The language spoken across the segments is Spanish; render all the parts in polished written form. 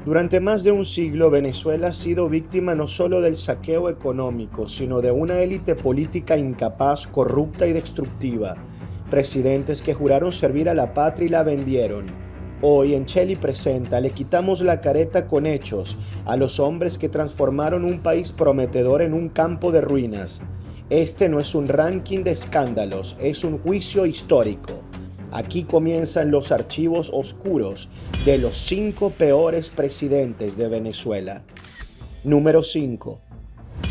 Durante más de un siglo, Venezuela ha sido víctima no solo del saqueo económico, sino de una élite política incapaz, corrupta y destructiva. Presidentes que juraron servir a la patria y la vendieron. Hoy en Cheli Presenta le quitamos la careta con hechos a los hombres que transformaron un país prometedor en un campo de ruinas. Este no es un ranking de escándalos, es un juicio histórico. Aquí comienzan los archivos oscuros de los 5 peores presidentes de Venezuela. Número 5.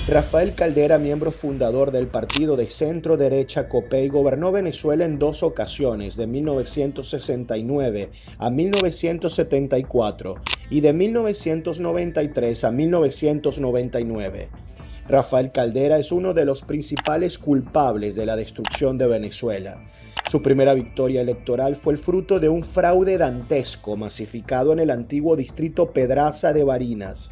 Rafael Caldera, miembro fundador del partido de centro derecha COPEI, gobernó Venezuela en 2 ocasiones, de 1969 a 1974 y de 1993 a 1999. Rafael Caldera es uno de los principales culpables de la destrucción de Venezuela. Su primera victoria electoral fue el fruto de un fraude dantesco masificado en el antiguo distrito Pedraza de Barinas.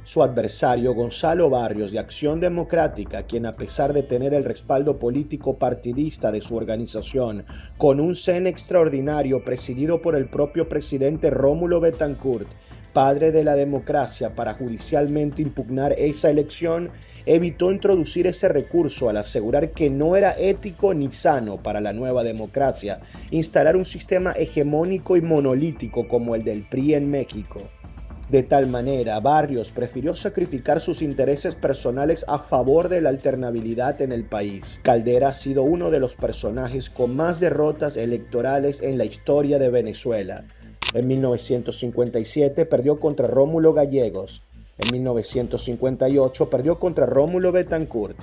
Su adversario, Gonzalo Barrios, de Acción Democrática, quien a pesar de tener el respaldo político partidista de su organización, con un CEN extraordinario presidido por el propio presidente Rómulo Betancourt, padre de la democracia, para judicialmente impugnar esa elección, evitó introducir ese recurso al asegurar que no era ético ni sano para la nueva democracia instalar un sistema hegemónico y monolítico como el del PRI en México. De tal manera, Barrios prefirió sacrificar sus intereses personales a favor de la alternabilidad en el país. Caldera ha sido uno de los personajes con más derrotas electorales en la historia de Venezuela. En 1957 perdió contra Rómulo Gallegos. En 1958 perdió contra Rómulo Betancourt.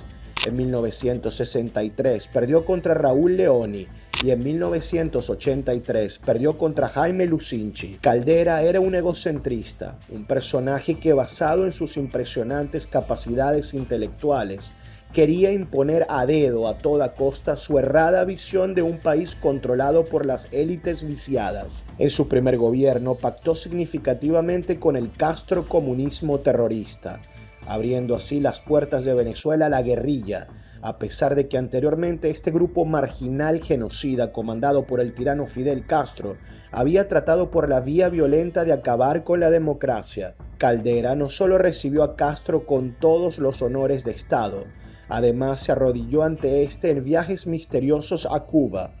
En 1963 perdió contra Raúl Leoni y en 1983 perdió contra Jaime Lucinchi. Caldera era un egocentrista, un personaje que, basado en sus impresionantes capacidades intelectuales, quería imponer a dedo a toda costa su errada visión de un país controlado por las élites viciadas. En su primer gobierno pactó significativamente con el castrocomunismo terrorista, abriendo así las puertas de Venezuela a la guerrilla, a pesar de que anteriormente este grupo marginal genocida comandado por el tirano Fidel Castro había tratado por la vía violenta de acabar con la democracia. Caldera no solo recibió a Castro con todos los honores de Estado, además se arrodilló ante este en viajes misteriosos a Cuba,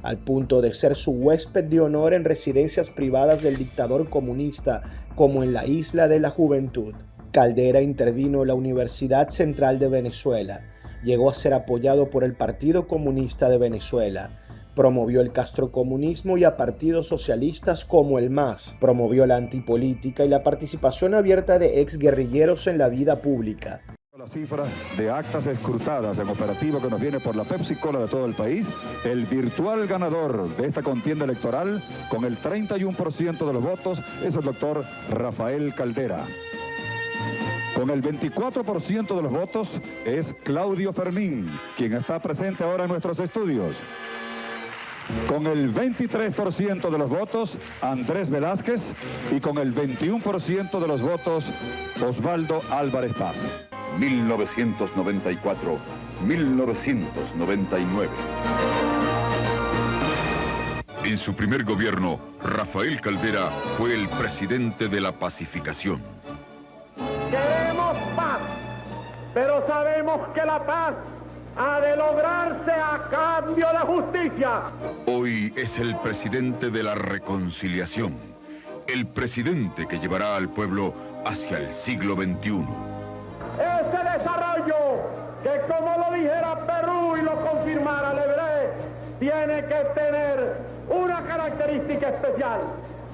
al punto de ser su huésped de honor en residencias privadas del dictador comunista, como en la Isla de la Juventud. Caldera intervino en la Universidad Central de Venezuela, llegó a ser apoyado por el Partido Comunista de Venezuela, promovió el castrocomunismo y a partidos socialistas como el MAS, promovió la antipolítica y la participación abierta de exguerrilleros en la vida pública. La cifra de actas escrutadas en operativo que nos viene por la Pepsi-Cola de todo el país, el virtual ganador de esta contienda electoral con el 31% de los votos es el doctor Rafael Caldera. Con el 24% de los votos es Claudio Fermín, quien está presente ahora en nuestros estudios. Con el 23% de los votos, Andrés Velázquez, y con el 21% de los votos, Osvaldo Álvarez Paz. 1994-1999. En su primer gobierno, Rafael Caldera fue el presidente de la pacificación. Queremos paz, pero sabemos que la paz ha de lograrse a cambio de justicia. Hoy es el presidente de la reconciliación, el presidente que llevará al pueblo hacia el siglo XXI. Ese desarrollo que, como lo dijera Perú y lo confirmara Lebré, tiene que tener una característica especial.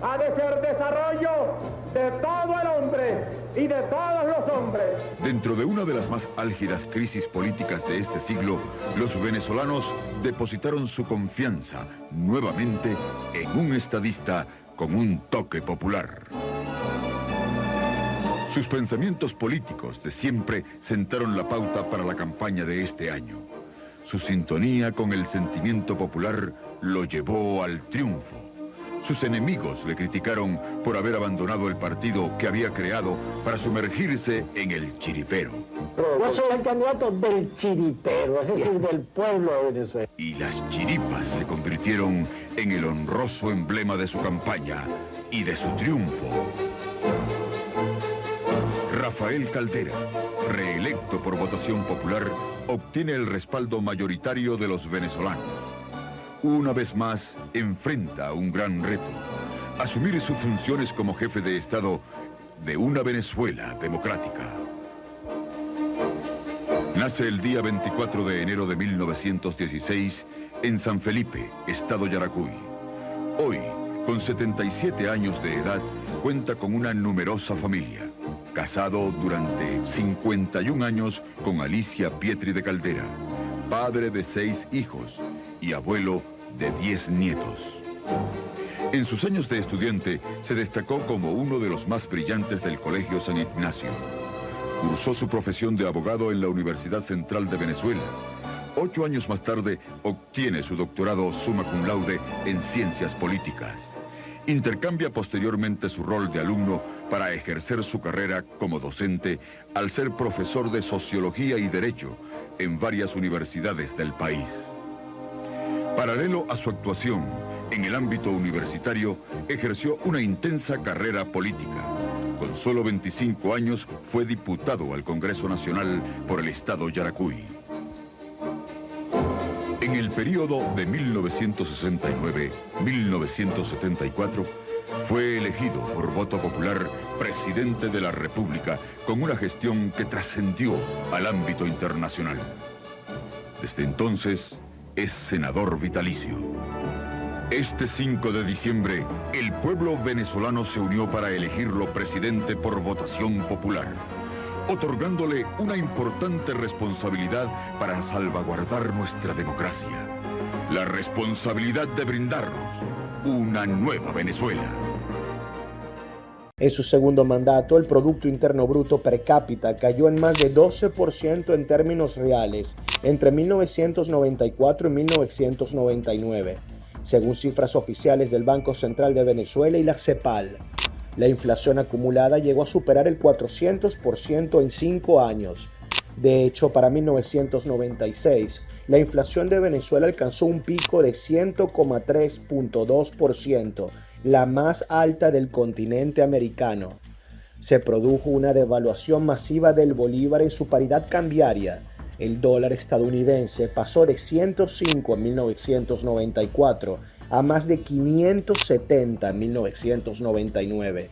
Ha de ser desarrollo de todo el hombre y de todos los hombres. Dentro de una de las más álgidas crisis políticas de este siglo, los venezolanos depositaron su confianza nuevamente en un estadista con un toque popular. Sus pensamientos políticos de siempre sentaron la pauta para la campaña de este año. Su sintonía con el sentimiento popular lo llevó al triunfo. Sus enemigos le criticaron por haber abandonado el partido que había creado para sumergirse en el chiripero. Yo soy el candidato del chiripero, es decir, del pueblo de Venezuela. Y las chiripas se convirtieron en el honroso emblema de su campaña y de su triunfo. Rafael Caldera, reelecto por votación popular, obtiene el respaldo mayoritario de los venezolanos. Una vez más, enfrenta un gran reto: asumir sus funciones como jefe de Estado de una Venezuela democrática. Nace el día 24 de enero de 1916 en San Felipe, estado Yaracuy. Hoy, con 77 años de edad, cuenta con una numerosa familia. Casado durante 51 años con Alicia Pietri de Caldera, padre de 6 hijos y abuelo de 10 nietos. En sus años de estudiante se destacó como uno de los más brillantes del Colegio San Ignacio. Cursó su profesión de abogado en la Universidad Central de Venezuela. 8 años más tarde obtiene su doctorado summa cum laude en Ciencias Políticas. Intercambia posteriormente su rol de alumno para ejercer su carrera como docente al ser profesor de Sociología y Derecho en varias universidades del país. Paralelo a su actuación en el ámbito universitario, ejerció una intensa carrera política. Con solo 25 años fue diputado al Congreso Nacional por el estado Yaracuy. En el periodo de 1969-1974, fue elegido por voto popular presidente de la República con una gestión que trascendió al ámbito internacional. Desde entonces, es senador vitalicio. Este 5 de diciembre, el pueblo venezolano se unió para elegirlo presidente por votación popular, otorgándole una importante responsabilidad para salvaguardar nuestra democracia. La responsabilidad de brindarnos una nueva Venezuela. En su segundo mandato, el Producto Interno Bruto per cápita cayó en más de 12% en términos reales entre 1994 y 1999, según cifras oficiales del Banco Central de Venezuela y la CEPAL. La inflación acumulada llegó a superar el 400% en 5 años. De hecho, para 1996, la inflación de Venezuela alcanzó un pico de 100,3.2%, la más alta del continente americano. Se produjo una devaluación masiva del bolívar en su paridad cambiaria. El dólar estadounidense pasó de 105 en 1994 a más de 570 en 1999.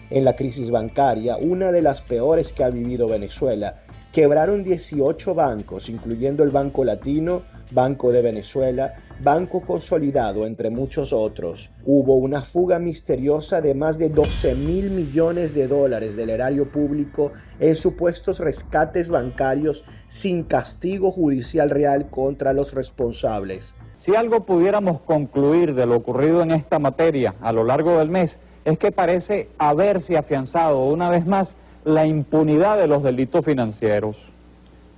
En la crisis bancaria, una de las peores que ha vivido Venezuela, quebraron 18 bancos, incluyendo el Banco Latino, Banco de Venezuela, Banco Consolidado, entre muchos otros. Hubo una fuga misteriosa de más de $12.000 millones del erario público en supuestos rescates bancarios sin castigo judicial real contra los responsables. Si algo pudiéramos concluir de lo ocurrido en esta materia a lo largo del mes, es que parece haberse afianzado una vez más la impunidad de los delitos financieros.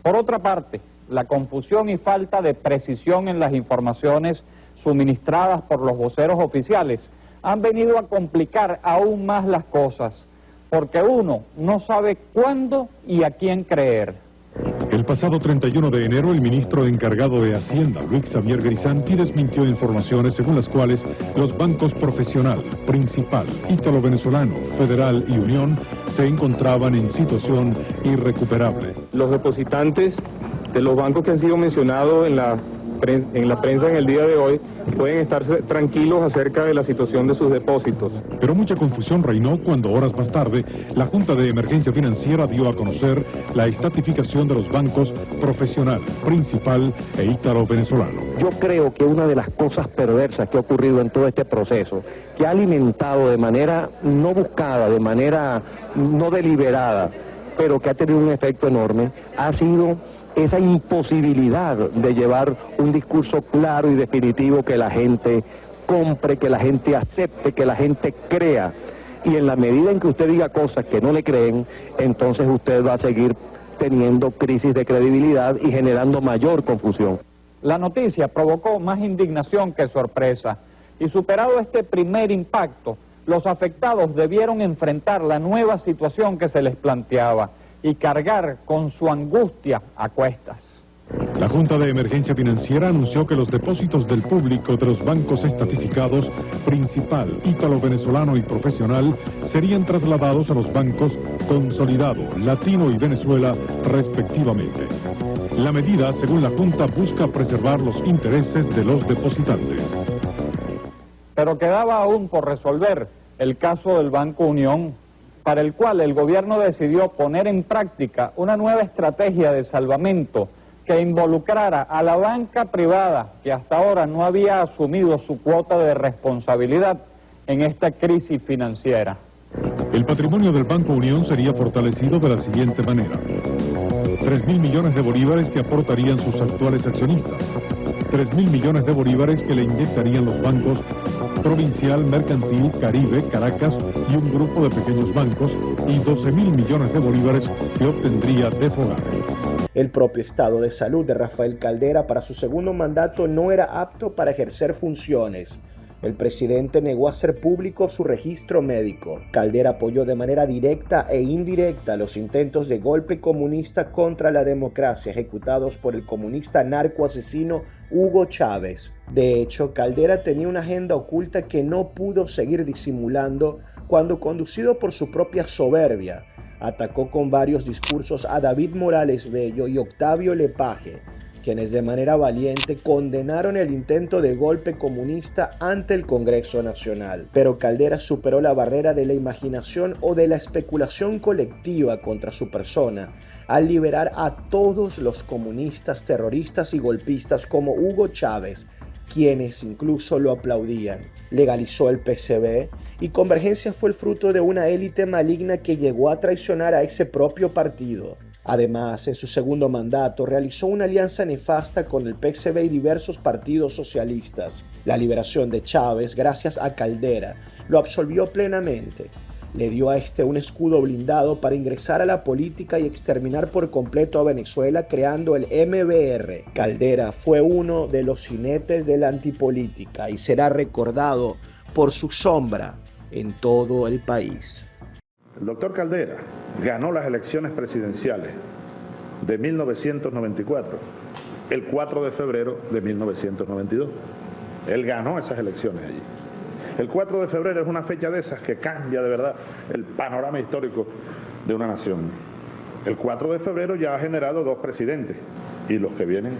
Por otra parte, la confusión y falta de precisión en las informaciones suministradas por los voceros oficiales han venido a complicar aún más las cosas, porque uno no sabe cuándo y a quién creer. El pasado 31 de enero, el ministro encargado de Hacienda, Luis Xavier Grisanti, desmintió informaciones según las cuales los bancos Profesional, Principal, Ítalo-Venezolano, Federal y Unión se encontraban en situación irrecuperable. Los depositantes de los bancos que han sido mencionados en la prensa en el día de hoy pueden estar tranquilos acerca de la situación de sus depósitos. Pero mucha confusión reinó cuando horas más tarde la Junta de Emergencia Financiera dio a conocer la estatificación de los bancos Profesional, Principal e Ítalo-Venezolano. Yo creo que una de las cosas perversas que ha ocurrido en todo este proceso, que ha alimentado de manera no buscada, de manera no deliberada, pero que ha tenido un efecto enorme, ha sido esa imposibilidad de llevar un discurso claro y definitivo que la gente compre, que la gente acepte, que la gente crea. Y en la medida en que usted diga cosas que no le creen, entonces usted va a seguir teniendo crisis de credibilidad y generando mayor confusión. La noticia provocó más indignación que sorpresa, y superado este primer impacto, los afectados debieron enfrentar la nueva situación que se les planteaba y cargar con su angustia a cuestas. La Junta de Emergencia Financiera anunció que los depósitos del público de los bancos estatificados Principal, Ítalo Venezolano y Profesional serían trasladados a los bancos Consolidado, Latino y Venezuela, respectivamente. La medida, según la Junta, busca preservar los intereses de los depositantes. Pero quedaba aún por resolver el caso del Banco Unión, para el cual el gobierno decidió poner en práctica una nueva estrategia de salvamento que involucrara a la banca privada, que hasta ahora no había asumido su cuota de responsabilidad en esta crisis financiera. El patrimonio del Banco Unión sería fortalecido de la siguiente manera: 3.000 millones de bolívares que aportarían sus actuales accionistas, 3.000 millones de bolívares que le inyectarían los bancos Provincial, Mercantil, Caribe, Caracas y un grupo de pequeños bancos, y 12.000 millones de bolívares que obtendría de Fogare. El propio estado de salud de Rafael Caldera para su segundo mandato no era apto para ejercer funciones. El presidente negó hacer público su registro médico. Caldera apoyó de manera directa e indirecta los intentos de golpe comunista contra la democracia ejecutados por el comunista narcoasesino Hugo Chávez. De hecho, Caldera tenía una agenda oculta que no pudo seguir disimulando cuando, conducido por su propia soberbia, atacó con varios discursos a David Morales Bello y Octavio Lepage, quienes de manera valiente condenaron el intento de golpe comunista ante el Congreso Nacional. Pero Caldera superó la barrera de la imaginación o de la especulación colectiva contra su persona al liberar a todos los comunistas, terroristas y golpistas como Hugo Chávez, quienes incluso lo aplaudían. Legalizó el PCB y Convergencia fue el fruto de una élite maligna que llegó a traicionar a ese propio partido. Además, en su segundo mandato realizó una alianza nefasta con el PCB y diversos partidos socialistas. La liberación de Chávez, gracias a Caldera, lo absolvió plenamente. Le dio a este un escudo blindado para ingresar a la política y exterminar por completo a Venezuela creando el MBR. Caldera fue uno de los jinetes de la antipolítica y será recordado por su sombra en todo el país. El doctor Caldera ganó las elecciones presidenciales de 1994, el 4 de febrero de 1992. Él ganó esas elecciones allí. El 4 de febrero es una fecha de esas que cambia de verdad el panorama histórico de una nación. El 4 de febrero ya ha generado 2 presidentes y los que vienen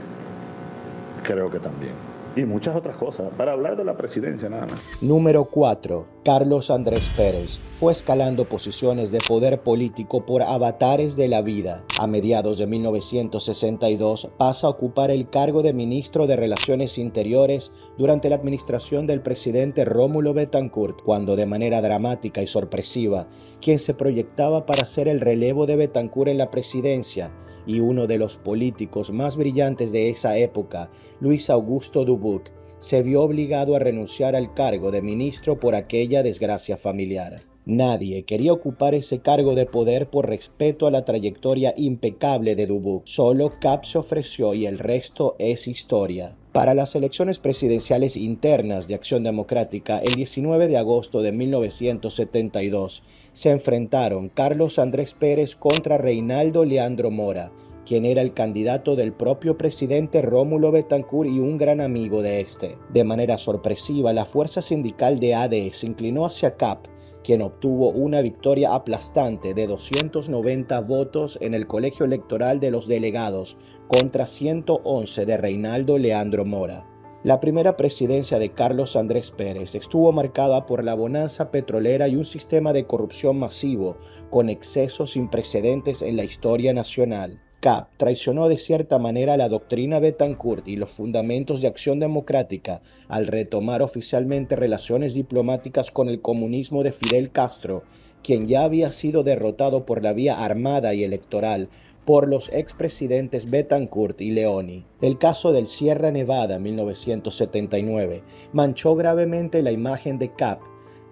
creo que también. Y muchas otras cosas, para hablar de la presidencia nada más. Número 4. Carlos Andrés Pérez fue escalando posiciones de poder político por avatares de la vida. A mediados de 1962 pasa a ocupar el cargo de ministro de Relaciones Interiores durante la administración del presidente Rómulo Betancourt, cuando de manera dramática y sorpresiva, quien se proyectaba para ser el relevo de Betancourt en la presidencia, y uno de los políticos más brillantes de esa época, Luis Augusto Dubuc, se vio obligado a renunciar al cargo de ministro por aquella desgracia familiar. Nadie quería ocupar ese cargo de poder por respeto a la trayectoria impecable de Dubuc. Solo Cap se ofreció y el resto es historia. Para las elecciones presidenciales internas de Acción Democrática, el 19 de agosto de 1972, se enfrentaron Carlos Andrés Pérez contra Reinaldo Leandro Mora, quien era el candidato del propio presidente Rómulo Betancourt y un gran amigo de este. De manera sorpresiva, la fuerza sindical de AD se inclinó hacia Cap, quien obtuvo una victoria aplastante de 290 votos en el colegio electoral de los delegados contra 111 de Reinaldo Leandro Mora. La primera presidencia de Carlos Andrés Pérez estuvo marcada por la bonanza petrolera y un sistema de corrupción masivo con excesos sin precedentes en la historia nacional. Cap traicionó de cierta manera la doctrina Betancourt y los fundamentos de Acción Democrática al retomar oficialmente relaciones diplomáticas con el comunismo de Fidel Castro, quien ya había sido derrotado por la vía armada y electoral por los expresidentes Betancourt y Leoni. El caso del Sierra Nevada 1979 manchó gravemente la imagen de Cap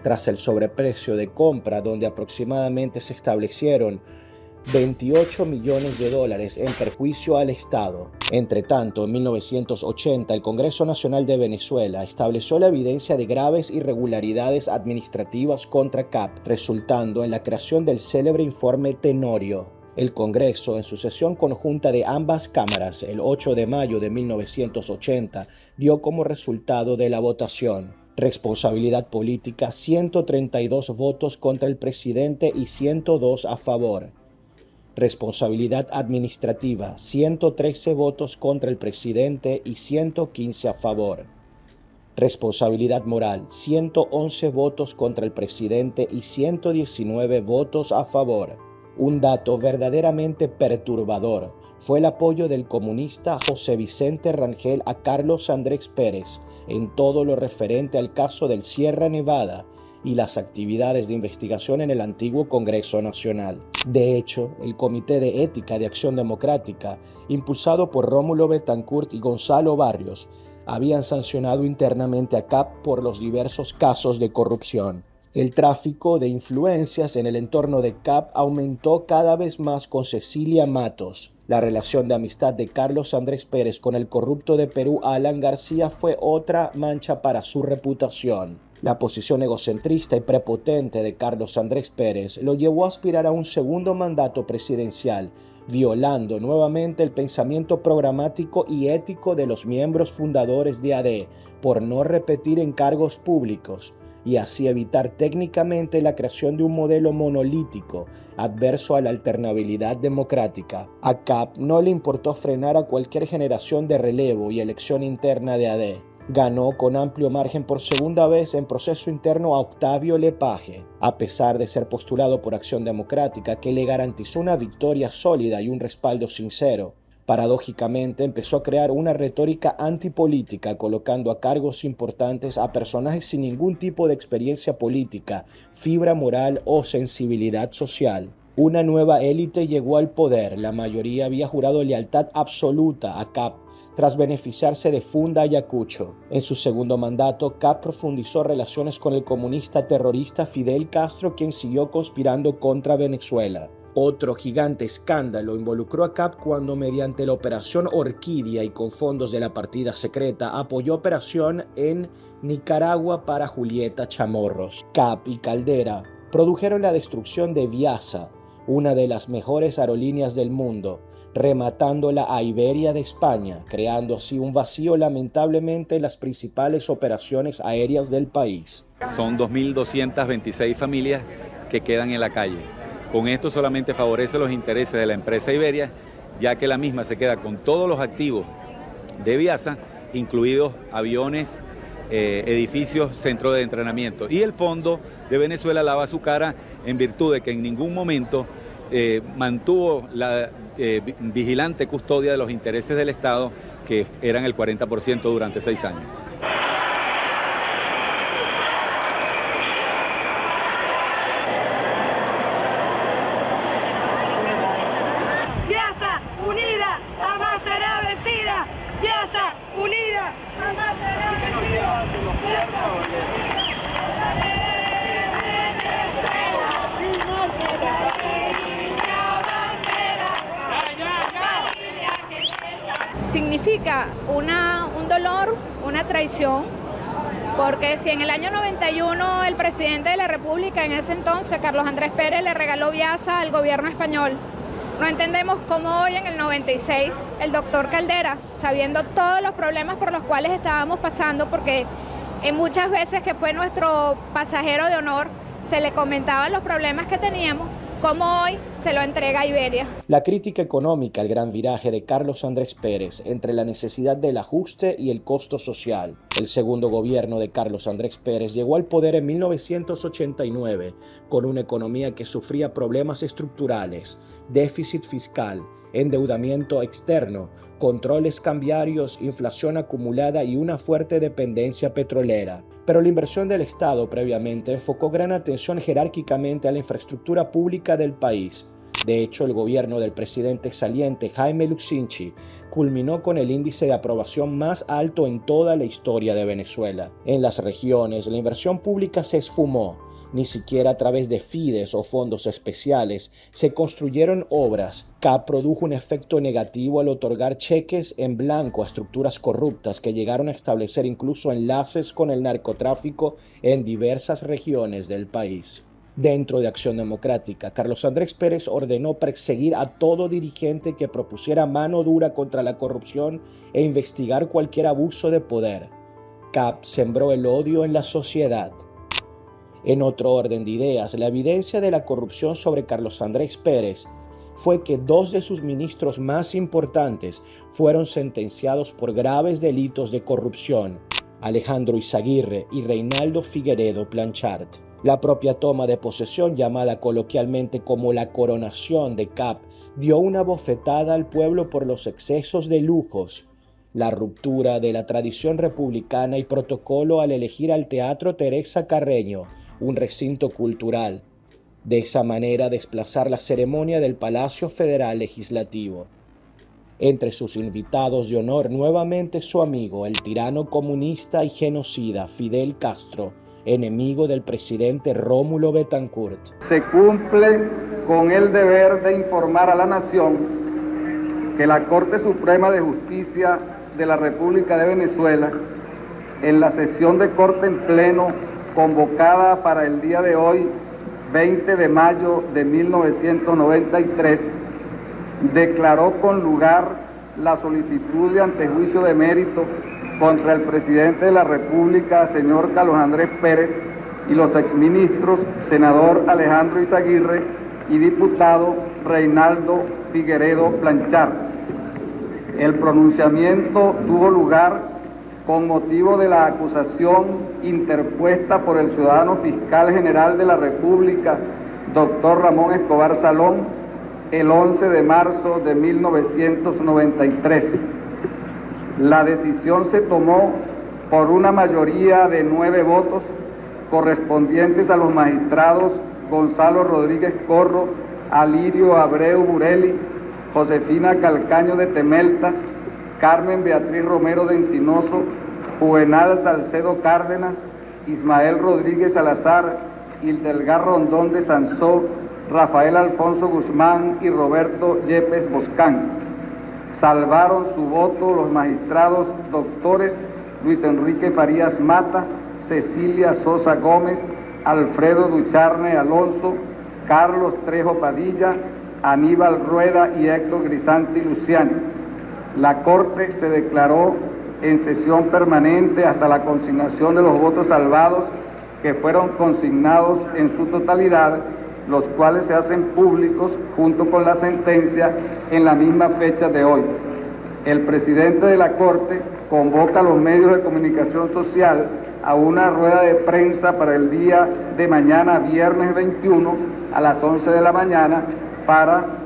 tras el sobreprecio de compra, donde aproximadamente se establecieron $28 millones en perjuicio al Estado. Entre tanto, en 1980, el Congreso Nacional de Venezuela estableció la evidencia de graves irregularidades administrativas contra Cap, resultando en la creación del célebre informe Tenorio. El Congreso, en su sesión conjunta de ambas cámaras el 8 de mayo de 1980, dio como resultado de la votación: responsabilidad política, 132 votos contra el presidente y 102 a favor. Responsabilidad administrativa, 113 votos contra el presidente y 115 a favor. Responsabilidad moral, 111 votos contra el presidente y 119 votos a favor. Un dato verdaderamente perturbador fue el apoyo del comunista José Vicente Rangel a Carlos Andrés Pérez en todo lo referente al caso del Sierra Nevada y las actividades de investigación en el antiguo Congreso Nacional. De hecho, el Comité de Ética de Acción Democrática, impulsado por Rómulo Betancourt y Gonzalo Barrios, habían sancionado internamente a CAP por los diversos casos de corrupción. El tráfico de influencias en el entorno de CAP aumentó cada vez más con Cecilia Matos. La relación de amistad de Carlos Andrés Pérez con el corrupto de Perú Alan García fue otra mancha para su reputación. La posición egocentrista y prepotente de Carlos Andrés Pérez lo llevó a aspirar a un segundo mandato presidencial, violando nuevamente el pensamiento programático y ético de los miembros fundadores de AD por no repetir encargos públicos y así evitar técnicamente la creación de un modelo monolítico adverso a la alternabilidad democrática. A CAP no le importó frenar a cualquier generación de relevo y elección interna de AD. Ganó con amplio margen por segunda vez en proceso interno a Octavio Lepage, a pesar de ser postulado por Acción Democrática, que le garantizó una victoria sólida y un respaldo sincero. Paradójicamente, empezó a crear una retórica antipolítica, colocando a cargos importantes a personajes sin ningún tipo de experiencia política, fibra moral o sensibilidad social. Una nueva élite llegó al poder. La mayoría había jurado lealtad absoluta a CAP, tras beneficiarse de Funda Ayacucho. En su segundo mandato, CAP profundizó relaciones con el comunista terrorista Fidel Castro, quien siguió conspirando contra Venezuela. Otro gigante escándalo involucró a CAP cuando, mediante la Operación Orquídea y con fondos de la partida secreta, apoyó operación en Nicaragua para Julieta Chamorros. CAP y Caldera produjeron la destrucción de Viasa, una de las mejores aerolíneas del mundo, rematándola a Iberia de España, creando así un vacío lamentablemente en las principales operaciones aéreas del país. Son 2.226 familias que quedan en la calle. Con esto solamente favorece los intereses de la empresa Iberia, ya que la misma se queda con todos los activos de Viasa, incluidos aviones, edificios, centros de entrenamiento. Y el Fondo de Venezuela lava su cara en virtud de que en ningún momento mantuvo la vigilante custodia de los intereses del Estado, que eran el 40% durante 6 años. Viasa unida jamás será vencida. Viasa unida jamás será vencida. Significa un dolor, una traición, porque si en el año 91 el presidente de la República, en ese entonces, Carlos Andrés Pérez, le regaló Viasa al gobierno español, no entendemos cómo hoy en el 96 el doctor Caldera, sabiendo todos los problemas por los cuales estábamos pasando, porque en muchas veces que fue nuestro pasajero de honor, se le comentaban los problemas que teníamos, como hoy se lo entrega a Iberia. La crítica económica, el gran viraje de Carlos Andrés Pérez entre la necesidad del ajuste y el costo social. El segundo gobierno de Carlos Andrés Pérez llegó al poder en 1989 con una economía que sufría problemas estructurales, déficit fiscal, endeudamiento externo, controles cambiarios, inflación acumulada y una fuerte dependencia petrolera. Pero la inversión del Estado previamente enfocó gran atención jerárquicamente a la infraestructura pública del país. De hecho, el gobierno del presidente saliente Jaime Luccinchi culminó con el índice de aprobación más alto en toda la historia de Venezuela. En las regiones, la inversión pública se esfumó. Ni siquiera a través de FIDES o fondos especiales se construyeron obras. CAP produjo un efecto negativo al otorgar cheques en blanco a estructuras corruptas que llegaron a establecer incluso enlaces con el narcotráfico en diversas regiones del país. Dentro de Acción Democrática, Carlos Andrés Pérez ordenó perseguir a todo dirigente que propusiera mano dura contra la corrupción e investigar cualquier abuso de poder. CAP sembró el odio en la sociedad. En otro orden de ideas, la evidencia de la corrupción sobre Carlos Andrés Pérez fue que 2 de sus ministros más importantes fueron sentenciados por graves delitos de corrupción, Alejandro Izaguirre y Reinaldo Figueredo Blanchard. La propia toma de posesión, llamada coloquialmente como la coronación de CAP, dio una bofetada al pueblo por los excesos de lujos, la ruptura de la tradición republicana y protocolo al elegir al Teatro Teresa Carreño, un recinto cultural. De esa manera desplazar la ceremonia del Palacio Federal Legislativo. Entre sus invitados de honor nuevamente su amigo, el tirano comunista y genocida Fidel Castro, enemigo del presidente Rómulo Betancourt. Se cumple con el deber de informar a la nación que la Corte Suprema de Justicia de la República de Venezuela, en la sesión de Corte en pleno convocada para el día de hoy, 20 de mayo de 1993, declaró con lugar la solicitud de antejuicio de mérito contra el presidente de la República, señor Carlos Andrés Pérez, y los exministros, senador Alejandro Izaguirre y diputado Reinaldo Figueredo Blanchard. El pronunciamiento tuvo lugar con motivo de la acusación interpuesta por el ciudadano fiscal general de la República, doctor Ramón Escobar Salón, el 11 de marzo de 1993. La decisión se tomó por una mayoría de 9 votos correspondientes a los magistrados Gonzalo Rodríguez Corro, Alirio Abreu Bureli, Josefina Calcaño de Temeltas, Carmen Beatriz Romero de Encinoso, Juvenal Salcedo Cárdenas, Ismael Rodríguez Salazar, Hildelgar Rondón de Sansó, Rafael Alfonso Guzmán y Roberto Yepes Boscán. Salvaron su voto los magistrados doctores Luis Enrique Farías Mata, Cecilia Sosa Gómez, Alfredo Ducharne Alonso, Carlos Trejo Padilla, Aníbal Rueda y Héctor Grisanti Luciani. La Corte se declaró en sesión permanente hasta la consignación de los votos salvados, que fueron consignados en su totalidad, los cuales se hacen públicos junto con la sentencia en la misma fecha de hoy. El presidente de la Corte convoca a los medios de comunicación social a una rueda de prensa para el día de mañana, viernes 21, a las 11 de la mañana, para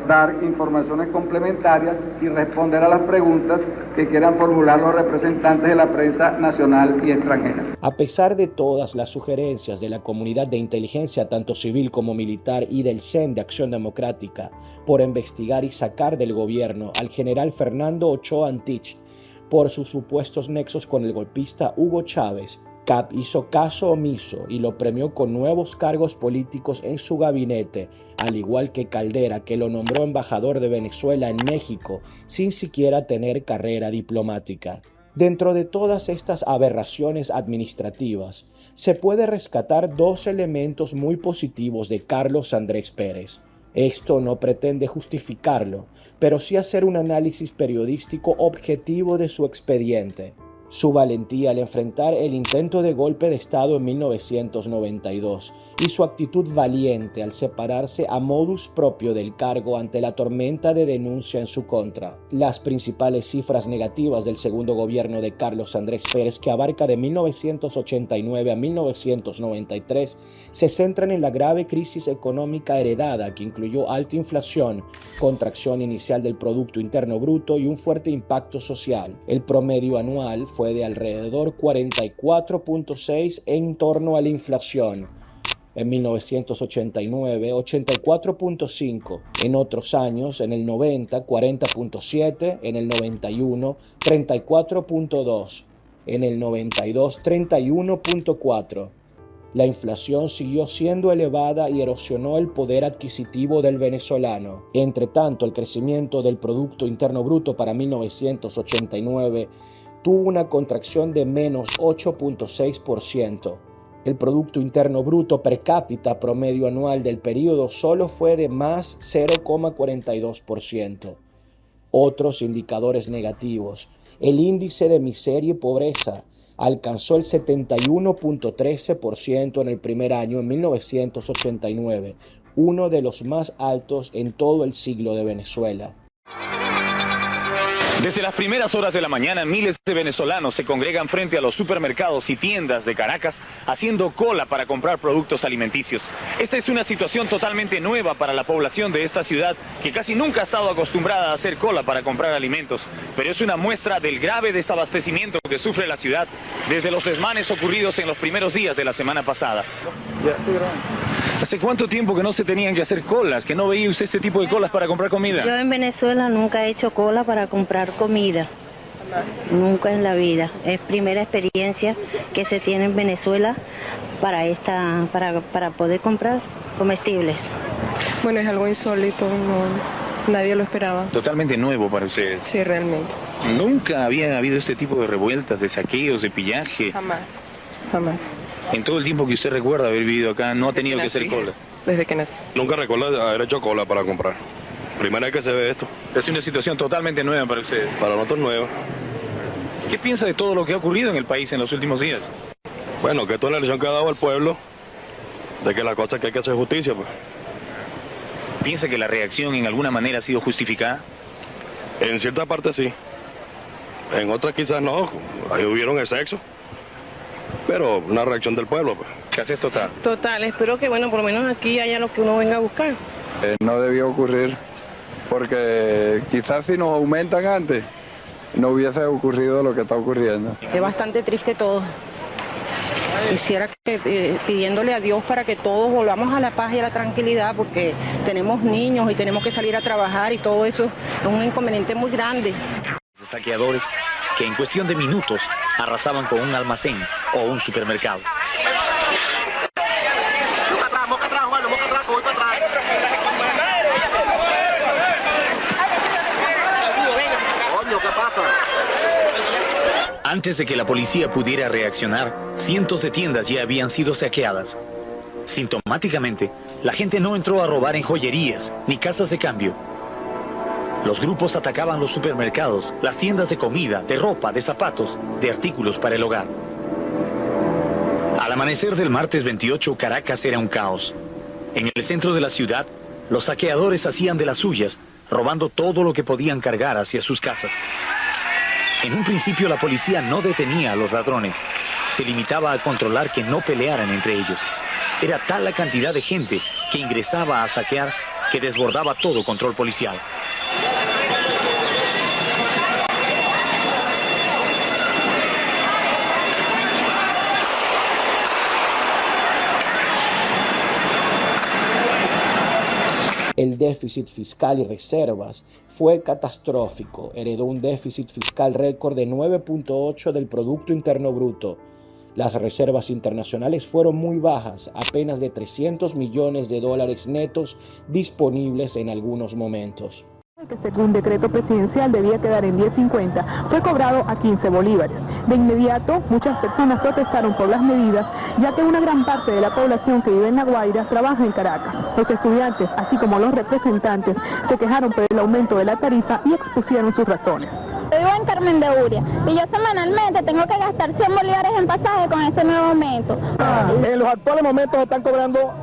dar informaciones complementarias y responder a las preguntas que quieran formular los representantes de la prensa nacional y extranjera. A pesar de todas las sugerencias de la comunidad de inteligencia, tanto civil como militar, y del CEN de Acción Democrática, por investigar y sacar del gobierno al general Fernando Ochoa Antich por sus supuestos nexos con el golpista Hugo Chávez, CAP hizo caso omiso y lo premió con nuevos cargos políticos en su gabinete, al igual que Caldera, que lo nombró embajador de Venezuela en México sin siquiera tener carrera diplomática. Dentro de todas estas aberraciones administrativas, se puede rescatar 2 elementos muy positivos de Carlos Andrés Pérez. Esto no pretende justificarlo, pero sí hacer un análisis periodístico objetivo de su expediente. Su valentía al enfrentar el intento de golpe de Estado en 1992 y su actitud valiente al separarse a modus propio del cargo ante la tormenta de denuncia en su contra. Las principales cifras negativas del segundo gobierno de Carlos Andrés Pérez, que abarca de 1989 a 1993, se centran en la grave crisis económica heredada que incluyó alta inflación, contracción inicial del Producto Interno Bruto y un fuerte impacto social. El promedio anual fue de alrededor 44.6 en torno a la inflación. En 1989, 84.5. En otros años, en el 90, 40.7. En el 91, 34.2. En el 92, 31.4. La inflación siguió siendo elevada y erosionó el poder adquisitivo del venezolano. Entre tanto, el crecimiento del Producto Interno Bruto para 1989 tuvo una contracción de menos 8.6%. El Producto Interno Bruto per cápita promedio anual del periodo solo fue de más 0,42%. Otros indicadores negativos. El índice de miseria y pobreza alcanzó el 71,13% en el primer año en 1989, uno de los más altos en todo el siglo de Venezuela. Desde las primeras horas de la mañana, miles de venezolanos se congregan frente a los supermercados y tiendas de Caracas haciendo cola para comprar productos alimenticios. Esta es una situación totalmente nueva para la población de esta ciudad que casi nunca ha estado acostumbrada a hacer cola para comprar alimentos, pero es una muestra del grave desabastecimiento que sufre la ciudad desde los desmanes ocurridos en los primeros días de la semana pasada. ¿Hace cuánto tiempo que no se tenían que hacer colas? ¿Que no veía usted este tipo de colas para comprar comida? Yo en Venezuela nunca he hecho cola para comprar comida. Nunca en la vida. Es primera experiencia que se tiene en Venezuela para poder comprar comestibles. Bueno, es algo insólito, nadie lo esperaba. Totalmente nuevo para ustedes. Sí, realmente. ¿Nunca había habido este tipo de revueltas, de saqueos, de pillaje? Jamás, jamás. En todo el tiempo que usted recuerda haber vivido acá, ¿no ha tenido que hacer cola? Desde que nací. Nunca recuerdo haber hecho cola para comprar. Primera vez que se ve esto. Es una situación totalmente nueva para ustedes. Para nosotros nueva. ¿Qué piensa de todo lo que ha ocurrido en el país en los últimos días? Bueno, que esto es la elección que ha dado al pueblo, de que la cosa es que hay que hacer justicia, pues. ¿Piensa que la reacción en alguna manera ha sido justificada? En cierta parte sí. En otras quizás no. Ahí hubieron excesos. Pero una reacción del pueblo, pues. ¿Qué haces total? Total, espero que, bueno, por lo menos aquí haya lo que uno venga a buscar. No debió ocurrir, porque quizás si nos aumentan antes, no hubiese ocurrido lo que está ocurriendo. Es bastante triste todo. Quisiera que pidiéndole a Dios para que todos volvamos a la paz y a la tranquilidad, porque tenemos niños y tenemos que salir a trabajar y todo eso es un inconveniente muy grande. Saqueadores que en cuestión de minutos arrasaban con un almacén o un supermercado. Antes de que la policía pudiera reaccionar, cientos de tiendas ya habían sido saqueadas. Sintomáticamente, la gente no entró a robar en joyerías ni casas de cambio. Los grupos atacaban los supermercados, las tiendas de comida, de ropa, de zapatos, de artículos para el hogar. Al amanecer del martes 28, Caracas era un caos. En el centro de la ciudad, los saqueadores hacían de las suyas, robando todo lo que podían cargar hacia sus casas. En un principio la policía no detenía a los ladrones, se limitaba a controlar que no pelearan entre ellos. Era tal la cantidad de gente que ingresaba a saquear que desbordaba todo control policial. El déficit fiscal y reservas fue catastrófico. Heredó un déficit fiscal récord de 9,8% del Producto Interno Bruto. Las reservas internacionales fueron muy bajas, apenas de $300 millones netos disponibles en algunos momentos. Que según decreto presidencial debía quedar en 10.50, fue cobrado a 15 bolívares. De inmediato, muchas personas protestaron por las medidas, ya que una gran parte de la población que vive en La Guaira trabaja en Caracas. Los estudiantes, así como los representantes, se quejaron por el aumento de la tarifa y expusieron sus razones. Yo vivo en Carmen de Uria y yo semanalmente tengo que gastar 100 bolívares en pasaje con este nuevo aumento. En los actuales momentos están cobrando,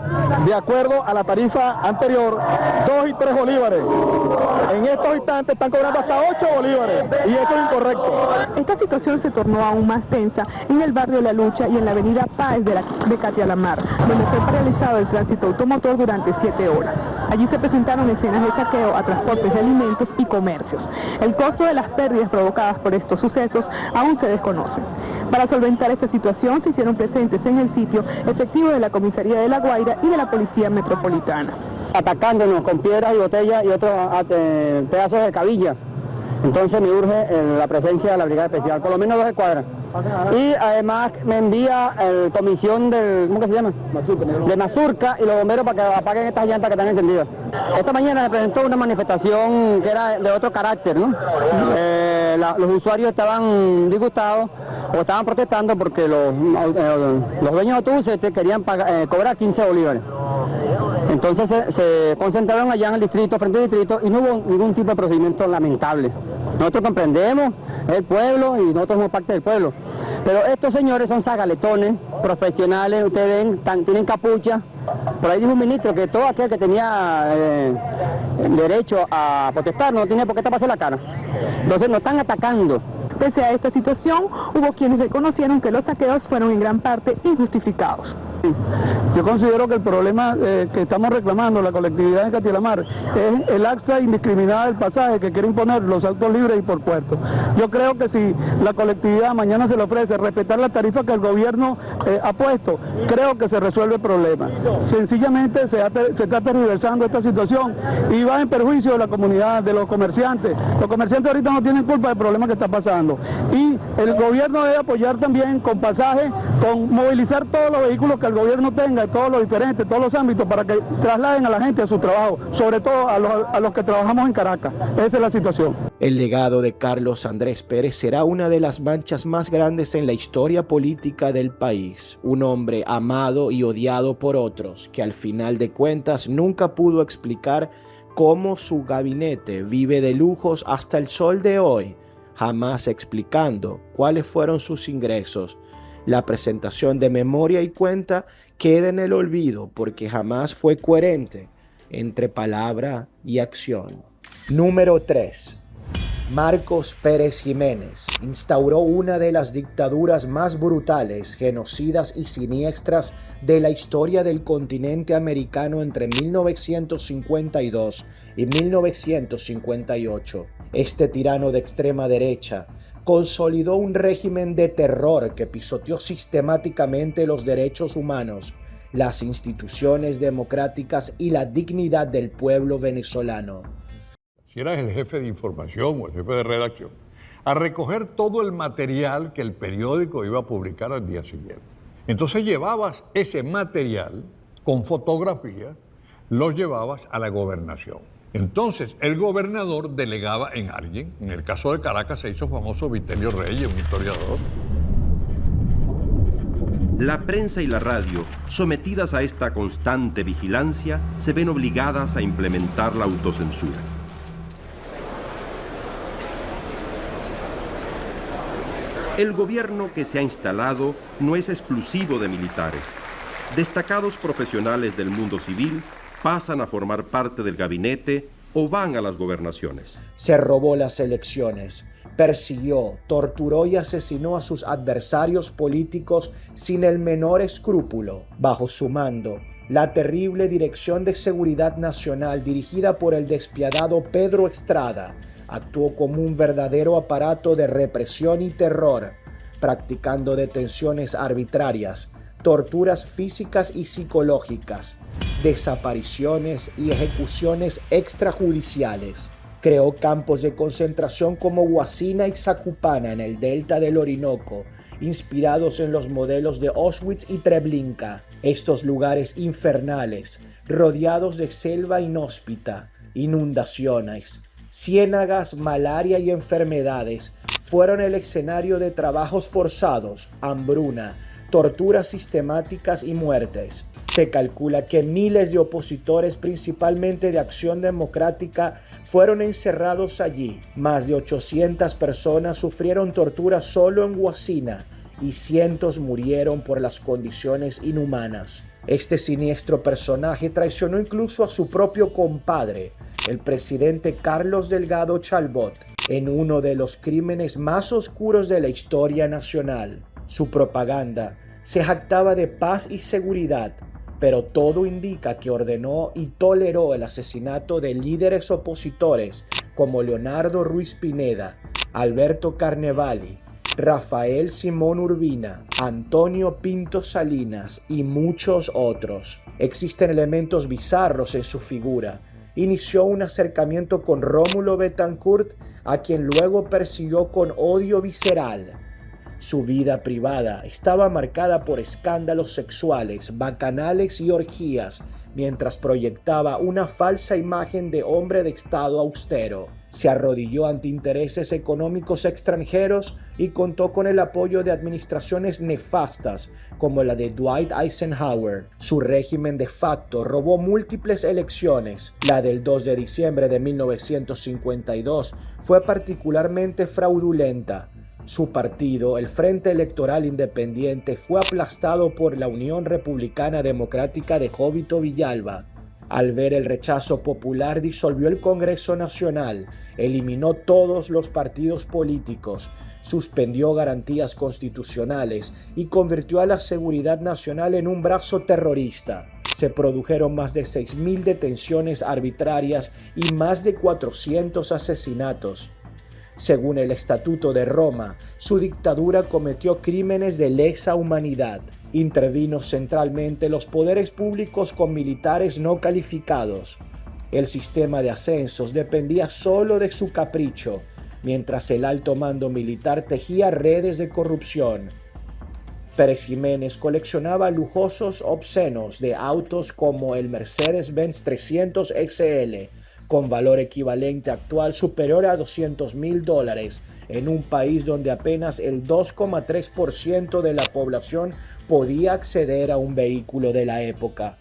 de acuerdo a la tarifa anterior, 2 y 3 bolívares. En estos instantes están cobrando hasta 8 bolívares y eso es incorrecto. Esta situación se tornó aún más tensa en el barrio La Lucha y en la avenida Páez de Catialamar, donde fue paralizado el tránsito automotor durante 7 horas. Allí se presentaron escenas de saqueo a transportes de alimentos y comercios. El costo de las pérdidas provocadas por estos sucesos aún se desconocen. Para solventar esta situación se hicieron presentes en el sitio efectivos de la Comisaría de La Guaira y de la Policía Metropolitana. Atacándonos con piedras y botellas y otros pedazos de cabilla. Entonces me urge la presencia de la Brigada Especial, por lo menos 2 escuadras. Y además me envía la comisión del, ¿cómo que se llama? De Mazurca y los bomberos para que apaguen estas llantas que están encendidas. Esta mañana se presentó una manifestación que era de otro carácter, ¿no? Los usuarios estaban disgustados porque estaban protestando porque los dueños de autobuses querían cobrar 15 bolívares. Entonces se concentraron allá en el distrito, frente al distrito, y no hubo ningún tipo de procedimiento lamentable. Nosotros comprendemos el pueblo y nosotros somos parte del pueblo. Pero estos señores son zagaletones, profesionales, ustedes ven, tienen capucha. Por ahí dijo un ministro que todo aquel que tenía derecho a protestar no tiene por qué taparse la cara. Entonces nos están atacando. Pese a esta situación, hubo quienes reconocieron que los saqueos fueron en gran parte injustificados. Yo considero que el problema que estamos reclamando la colectividad en Catialamar es el acta indiscriminada del pasaje que quiere imponer los autos libres y por puerto. Yo creo que si la colectividad mañana se le ofrece respetar la tarifa que el gobierno ha puesto, creo que se resuelve el problema. Sencillamente se está tergiversando esta situación y va en perjuicio de la comunidad, de los comerciantes. Los comerciantes ahorita no tienen culpa del problema que está pasando. Y el gobierno debe apoyar también con pasaje, con movilizar todos los vehículos que el gobierno tenga, todos los diferentes, todos los ámbitos, para que trasladen a la gente a su trabajo, sobre todo a los que trabajamos en Caracas. Esa es la situación. El legado de Carlos Andrés Pérez será una de las manchas más grandes en la historia política del país. Un hombre amado y odiado por otros, que al final de cuentas nunca pudo explicar cómo su gabinete vive de lujos hasta el sol de hoy, jamás explicando cuáles fueron sus ingresos. La presentación de memoria y cuenta queda en el olvido porque jamás fue coherente entre palabra y acción. Número 3. Marcos Pérez Jiménez instauró una de las dictaduras más brutales, genocidas y siniestras de la historia del continente americano entre 1952 y 1958. Este tirano de extrema derecha consolidó un régimen de terror que pisoteó sistemáticamente los derechos humanos, las instituciones democráticas y la dignidad del pueblo venezolano. Si eras el jefe de información o el jefe de redacción, a recoger todo el material que el periódico iba a publicar al día siguiente. Entonces llevabas ese material con fotografía, los llevabas a la gobernación. Entonces el gobernador delegaba en alguien. En el caso de Caracas se hizo famoso Vitelio Reyes, un historiador. La prensa y la radio, sometidas a esta constante vigilancia, se ven obligadas a implementar la autocensura. El gobierno que se ha instalado no es exclusivo de militares. Destacados profesionales del mundo civil pasan a formar parte del gabinete o van a las gobernaciones. Se robó las elecciones, persiguió, torturó y asesinó a sus adversarios políticos sin el menor escrúpulo. Bajo su mando, la terrible Dirección de Seguridad Nacional, dirigida por el despiadado Pedro Estrada, actuó como un verdadero aparato de represión y terror, practicando detenciones arbitrarias, torturas físicas y psicológicas, desapariciones y ejecuciones extrajudiciales. Creó campos de concentración como Huasina y Zacupana en el delta del Orinoco, inspirados en los modelos de Auschwitz y Treblinka. Estos lugares infernales, rodeados de selva inhóspita, inundaciones, ciénagas, malaria y enfermedades, fueron el escenario de trabajos forzados, hambruna, torturas sistemáticas y muertes. Se calcula que miles de opositores, principalmente de Acción Democrática, fueron encerrados allí. Más de 800 personas sufrieron tortura solo en Huasina y cientos murieron por las condiciones inhumanas. Este siniestro personaje traicionó incluso a su propio compadre, el presidente Carlos Delgado Chalbot, en uno de los crímenes más oscuros de la historia nacional. Su propaganda se jactaba de paz y seguridad, pero todo indica que ordenó y toleró el asesinato de líderes opositores como Leonardo Ruiz Pineda, Alberto Carnevali, Rafael Simón Urbina, Antonio Pinto Salinas y muchos otros. Existen elementos bizarros en su figura. Inició un acercamiento con Rómulo Betancourt, a quien luego persiguió con odio visceral. Su vida privada estaba marcada por escándalos sexuales, bacanales y orgías, mientras proyectaba una falsa imagen de hombre de estado austero. Se arrodilló ante intereses económicos extranjeros y contó con el apoyo de administraciones nefastas como la de Dwight Eisenhower. Su régimen de facto robó múltiples elecciones. La del 2 de diciembre de 1952 fue particularmente fraudulenta. Su partido, el Frente Electoral Independiente, fue aplastado por la Unión Republicana Democrática de Jovito Villalba. Al ver el rechazo popular, disolvió el Congreso Nacional, eliminó todos los partidos políticos, suspendió garantías constitucionales y convirtió a la seguridad nacional en un brazo terrorista. Se produjeron más de 6.000 detenciones arbitrarias y más de 400 asesinatos. Según el Estatuto de Roma, su dictadura cometió crímenes de lesa humanidad. Intervino centralmente los poderes públicos con militares no calificados. El sistema de ascensos dependía solo de su capricho, mientras el alto mando militar tejía redes de corrupción. Pérez Jiménez coleccionaba lujosos obscenos de autos como el Mercedes-Benz 300 XL, con valor equivalente actual superior a $200.000, en un país donde apenas el 2,3% de la población podía acceder a un vehículo de la época.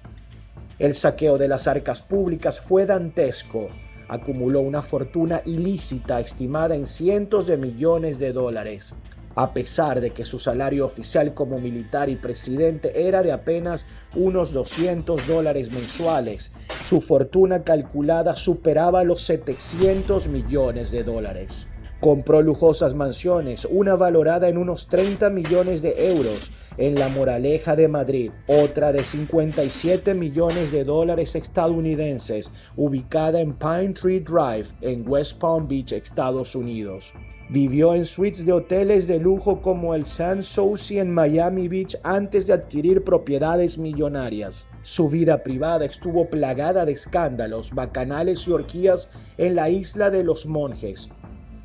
El saqueo de las arcas públicas fue dantesco. Acumuló una fortuna ilícita estimada en cientos de millones de dólares. A pesar de que su salario oficial como militar y presidente era de apenas unos $200 mensuales, su fortuna calculada superaba los 700 millones de dólares. Compró lujosas mansiones, una valorada en unos 30 millones de euros en La Moraleja de Madrid, otra de 57 millones de dólares estadounidenses, ubicada en Pine Tree Drive en West Palm Beach, Estados Unidos. Vivió en suites de hoteles de lujo como el Sands Souci en Miami Beach antes de adquirir propiedades millonarias. Su vida privada estuvo plagada de escándalos, bacanales y orgías en la isla de los monjes.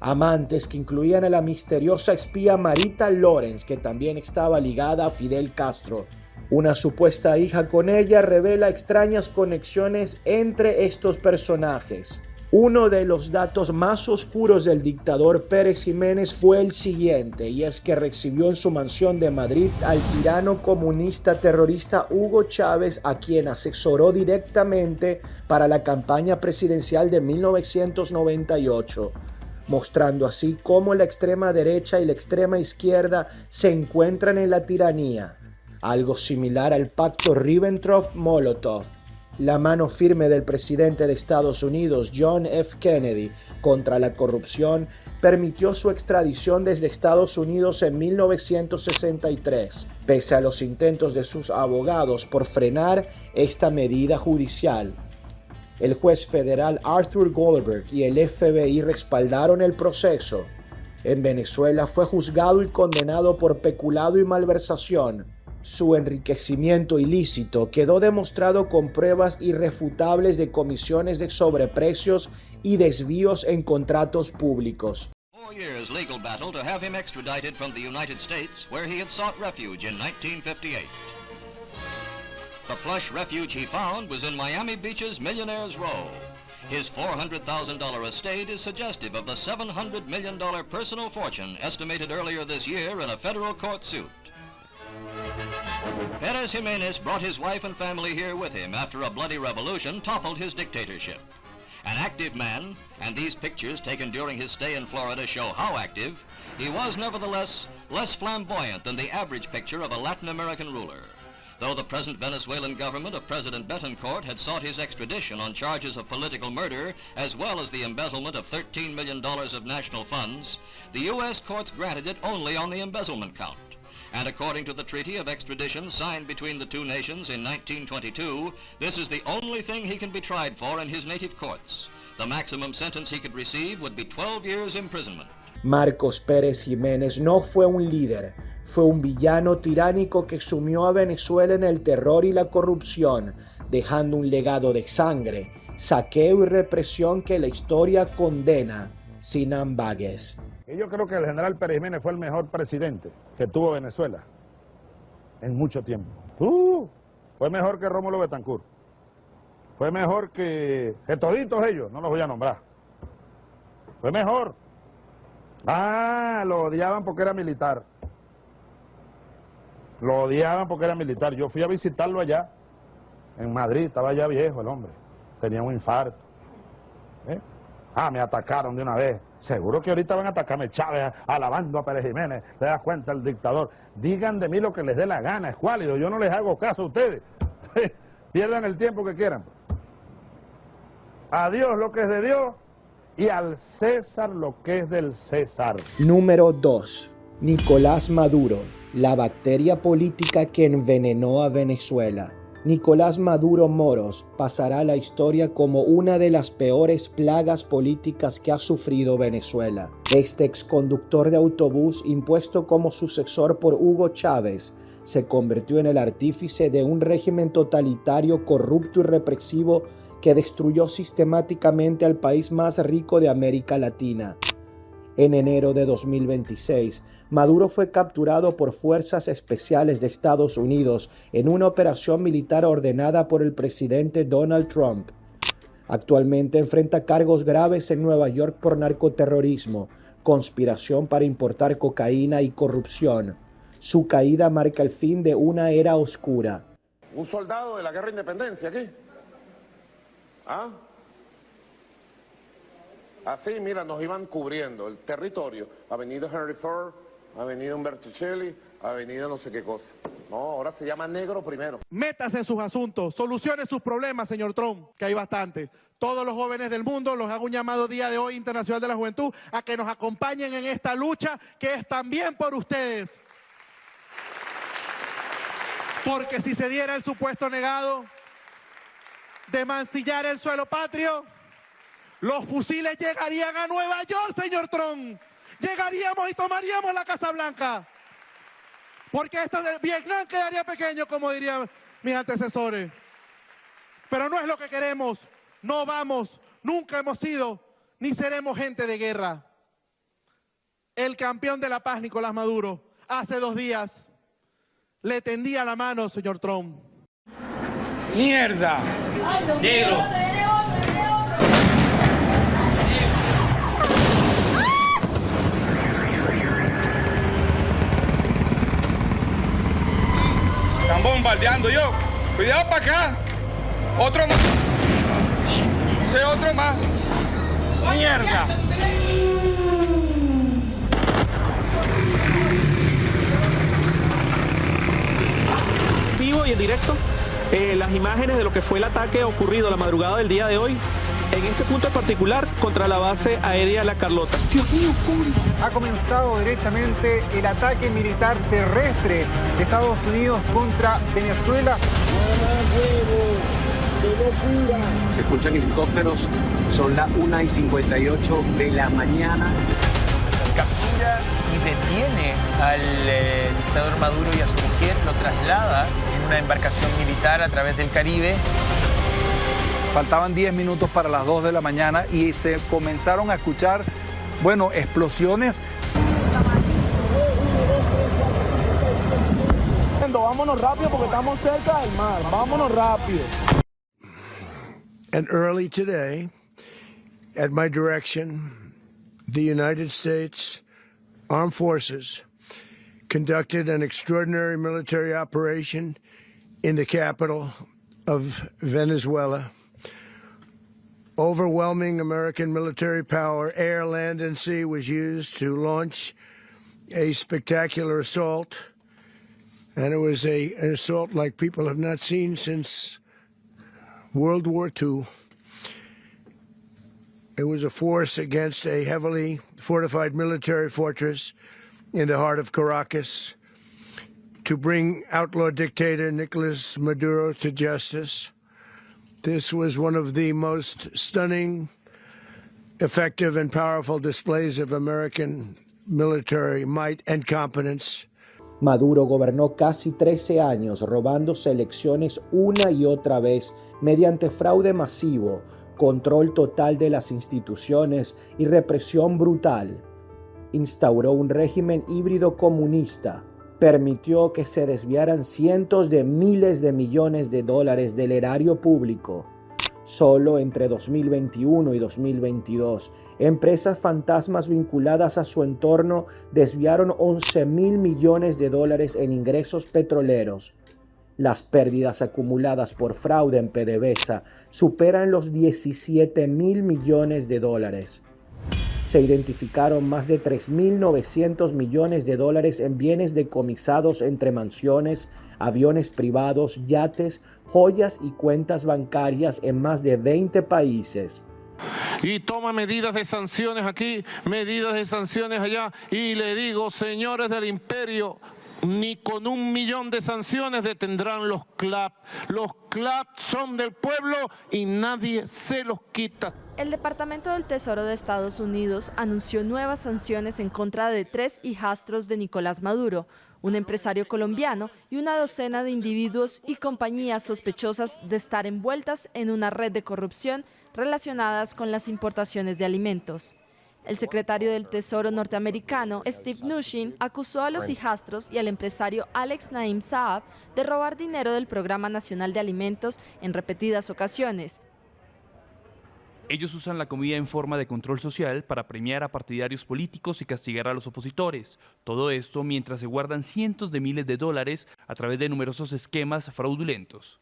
Amantes que incluían a la misteriosa espía Marita Lawrence, que también estaba ligada a Fidel Castro. Una supuesta hija con ella revela extrañas conexiones entre estos personajes. Uno de los datos más oscuros del dictador Pérez Jiménez fue el siguiente, y es que recibió en su mansión de Madrid al tirano comunista terrorista Hugo Chávez, a quien asesoró directamente para la campaña presidencial de 1998. Mostrando así cómo la extrema derecha y la extrema izquierda se encuentran en la tiranía, algo similar al pacto Ribbentrop-Molotov. La mano firme del presidente de Estados Unidos, John F. Kennedy, contra la corrupción permitió su extradición desde Estados Unidos en 1963, pese a los intentos de sus abogados por frenar esta medida judicial. El juez federal Arthur Goldberg y el FBI respaldaron el proceso. En Venezuela fue juzgado y condenado por peculado y malversación. Su enriquecimiento ilícito quedó demostrado con pruebas irrefutables de comisiones de sobreprecios y desvíos en contratos públicos. 4 years legal battle to have him extradited from the United States, where he had sought refuge in 1958. The plush refuge he found was in Miami Beach's Millionaire's Row. His $400,000 estate is suggestive of the $700 million personal fortune estimated earlier this year in a federal court suit. Pérez Jiménez brought his wife and family here with him after a bloody revolution toppled his dictatorship. An active man, and these pictures taken during his stay in Florida show how active, he was nevertheless less flamboyant than the average picture of a Latin American ruler. Though the present Venezuelan government of President Betancourt had sought his extradition on charges of political murder, as well as the embezzlement of $13 million of national funds, the U.S. courts granted it only on the embezzlement count. And according to the treaty of extradition signed between the two nations in 1922, this is the only thing he can be tried for in his native courts. The maximum sentence he could receive would be 12 years imprisonment. Marcos Pérez Jiménez no fue un líder, fue un villano tiránico que sumió a Venezuela en el terror y la corrupción, dejando un legado de sangre, saqueo y represión que la historia condena sin ambages. que yo creo que el general Pérez Jiménez fue el mejor presidente que tuvo Venezuela en mucho tiempo. Fue mejor que Rómulo Betancourt. Fue mejor que toditos ellos, no los voy a nombrar. Fue mejor. Lo odiaban porque era militar. Lo odiaban porque era militar. Yo fui a visitarlo allá, en Madrid, estaba ya viejo el hombre. Tenía un infarto. Me atacaron de una vez. Seguro que ahorita van a atacarme Chávez, alabando a Pérez Jiménez. ¿Te das cuenta el dictador? Digan de mí lo que les dé la gana, escuálido. Yo no les hago caso a ustedes. Pierdan el tiempo que quieran. A Dios lo que es de Dios y al César lo que es del César. Número 2. Nicolás Maduro, la bacteria política que envenenó a Venezuela. Nicolás Maduro Moros pasará a la historia como una de las peores plagas políticas que ha sufrido Venezuela. Este exconductor de autobús, impuesto como sucesor por Hugo Chávez, se convirtió en el artífice de un régimen totalitario, corrupto y represivo que destruyó sistemáticamente al país más rico de América Latina. En enero de 2026, Maduro fue capturado por fuerzas especiales de Estados Unidos en una operación militar ordenada por el presidente Donald Trump. Actualmente enfrenta cargos graves en Nueva York por narcoterrorismo, conspiración para importar cocaína y corrupción. Su caída marca el fin de una era oscura. Un soldado de la guerra de independencia aquí. Así, mira, nos iban cubriendo el territorio. Avenida Henry Ford, Avenida Umberto Celli, Avenida no sé qué cosa. No, ahora se llama negro primero. Métase en sus asuntos, solucione sus problemas, señor Trump, que hay bastante. Todos los jóvenes del mundo, los hago un llamado día de hoy Internacional de la Juventud a que nos acompañen en esta lucha que es también por ustedes. Porque si se diera el supuesto negado de mancillar el suelo patrio, los fusiles llegarían a Nueva York, señor Trump. Llegaríamos y tomaríamos la Casa Blanca. Porque esto de Vietnam quedaría pequeño, como dirían mis antecesores. Pero no es lo que queremos. No vamos, nunca hemos sido, ni seremos gente de guerra. El campeón de la paz, Nicolás Maduro, hace 2 días le tendía la mano, señor Trump. ¡Mierda! Negro. Están bombardeando yo. Cuidado para acá. Otro más. Sé otro más. ¡Mierda! Vivo y en directo las imágenes de lo que fue el ataque ocurrido la madrugada del día de hoy, en este punto en particular, contra la base aérea La Carlota. Dios mío, pobre. Ha comenzado derechamente el ataque militar terrestre de Estados Unidos contra Venezuela. Se escuchan helicópteros, son las 1:58 de la mañana. Captura y detiene al dictador Maduro y a su mujer, lo traslada en una embarcación militar a través del Caribe. Faltaban 10 minutos para las 2 de la mañana y se comenzaron a escuchar, explosiones. Vámonos rápido porque estamos cerca del mar. Vámonos rápido. And early today, at my direction, the United States Armed Forces conducted an extraordinary military operation in the capital of Venezuela. Overwhelming American military power, air, land, and sea, was used to launch a spectacular assault. And it was an assault like people have not seen since World War II. It was a force against a heavily fortified military fortress in the heart of Caracas to bring outlaw dictator Nicolas Maduro to justice. This was one of the most stunning, effective, and powerful displays of American military might and competence. Maduro gobernó casi 13 años robándose elecciones una y otra vez mediante fraude masivo, control total de las instituciones y represión brutal. instauró un régimen híbrido comunista, permitió que se desviaran cientos de miles de millones de dólares del erario público. Solo entre 2021 y 2022, empresas fantasmas vinculadas a su entorno desviaron 11.000 millones de dólares en ingresos petroleros. Las pérdidas acumuladas por fraude en PDVSA superan los 17.000 millones de dólares. Se identificaron más de 3.900 millones de dólares en bienes decomisados entre mansiones, aviones privados, yates, joyas y cuentas bancarias en más de 20 países. Y toma medidas de sanciones aquí, medidas de sanciones allá. Y le digo, señores del imperio, ni con 1 millón de sanciones detendrán los CLAP. Los CLAP son del pueblo y nadie se los quita. El Departamento del Tesoro de Estados Unidos anunció nuevas sanciones en contra de 3 hijastros de Nicolás Maduro, un empresario colombiano y una docena de individuos y compañías sospechosas de estar envueltas en una red de corrupción relacionadas con las importaciones de alimentos. El secretario del Tesoro norteamericano, Steve Mnuchin, acusó a los hijastros y al empresario Alex Naim Saab de robar dinero del Programa Nacional de Alimentos en repetidas ocasiones. Ellos usan la comida en forma de control social para premiar a partidarios políticos y castigar a los opositores. Todo esto mientras se guardan cientos de miles de dólares a través de numerosos esquemas fraudulentos.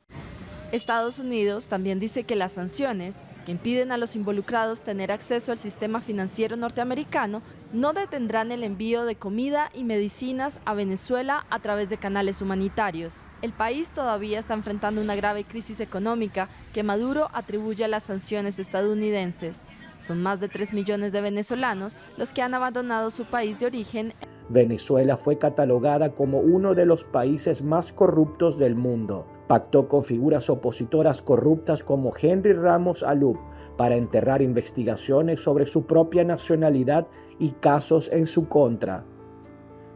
Estados Unidos también dice que las sanciones, que impiden a los involucrados tener acceso al sistema financiero norteamericano, no detendrán el envío de comida y medicinas a Venezuela a través de canales humanitarios. El país todavía está enfrentando una grave crisis económica que Maduro atribuye a las sanciones estadounidenses. Son más de 3 millones de venezolanos los que han abandonado su país de origen. Venezuela fue catalogada como uno de los países más corruptos del mundo. Pactó con figuras opositoras corruptas como Henry Ramos Alup para enterrar investigaciones sobre su propia nacionalidad y casos en su contra.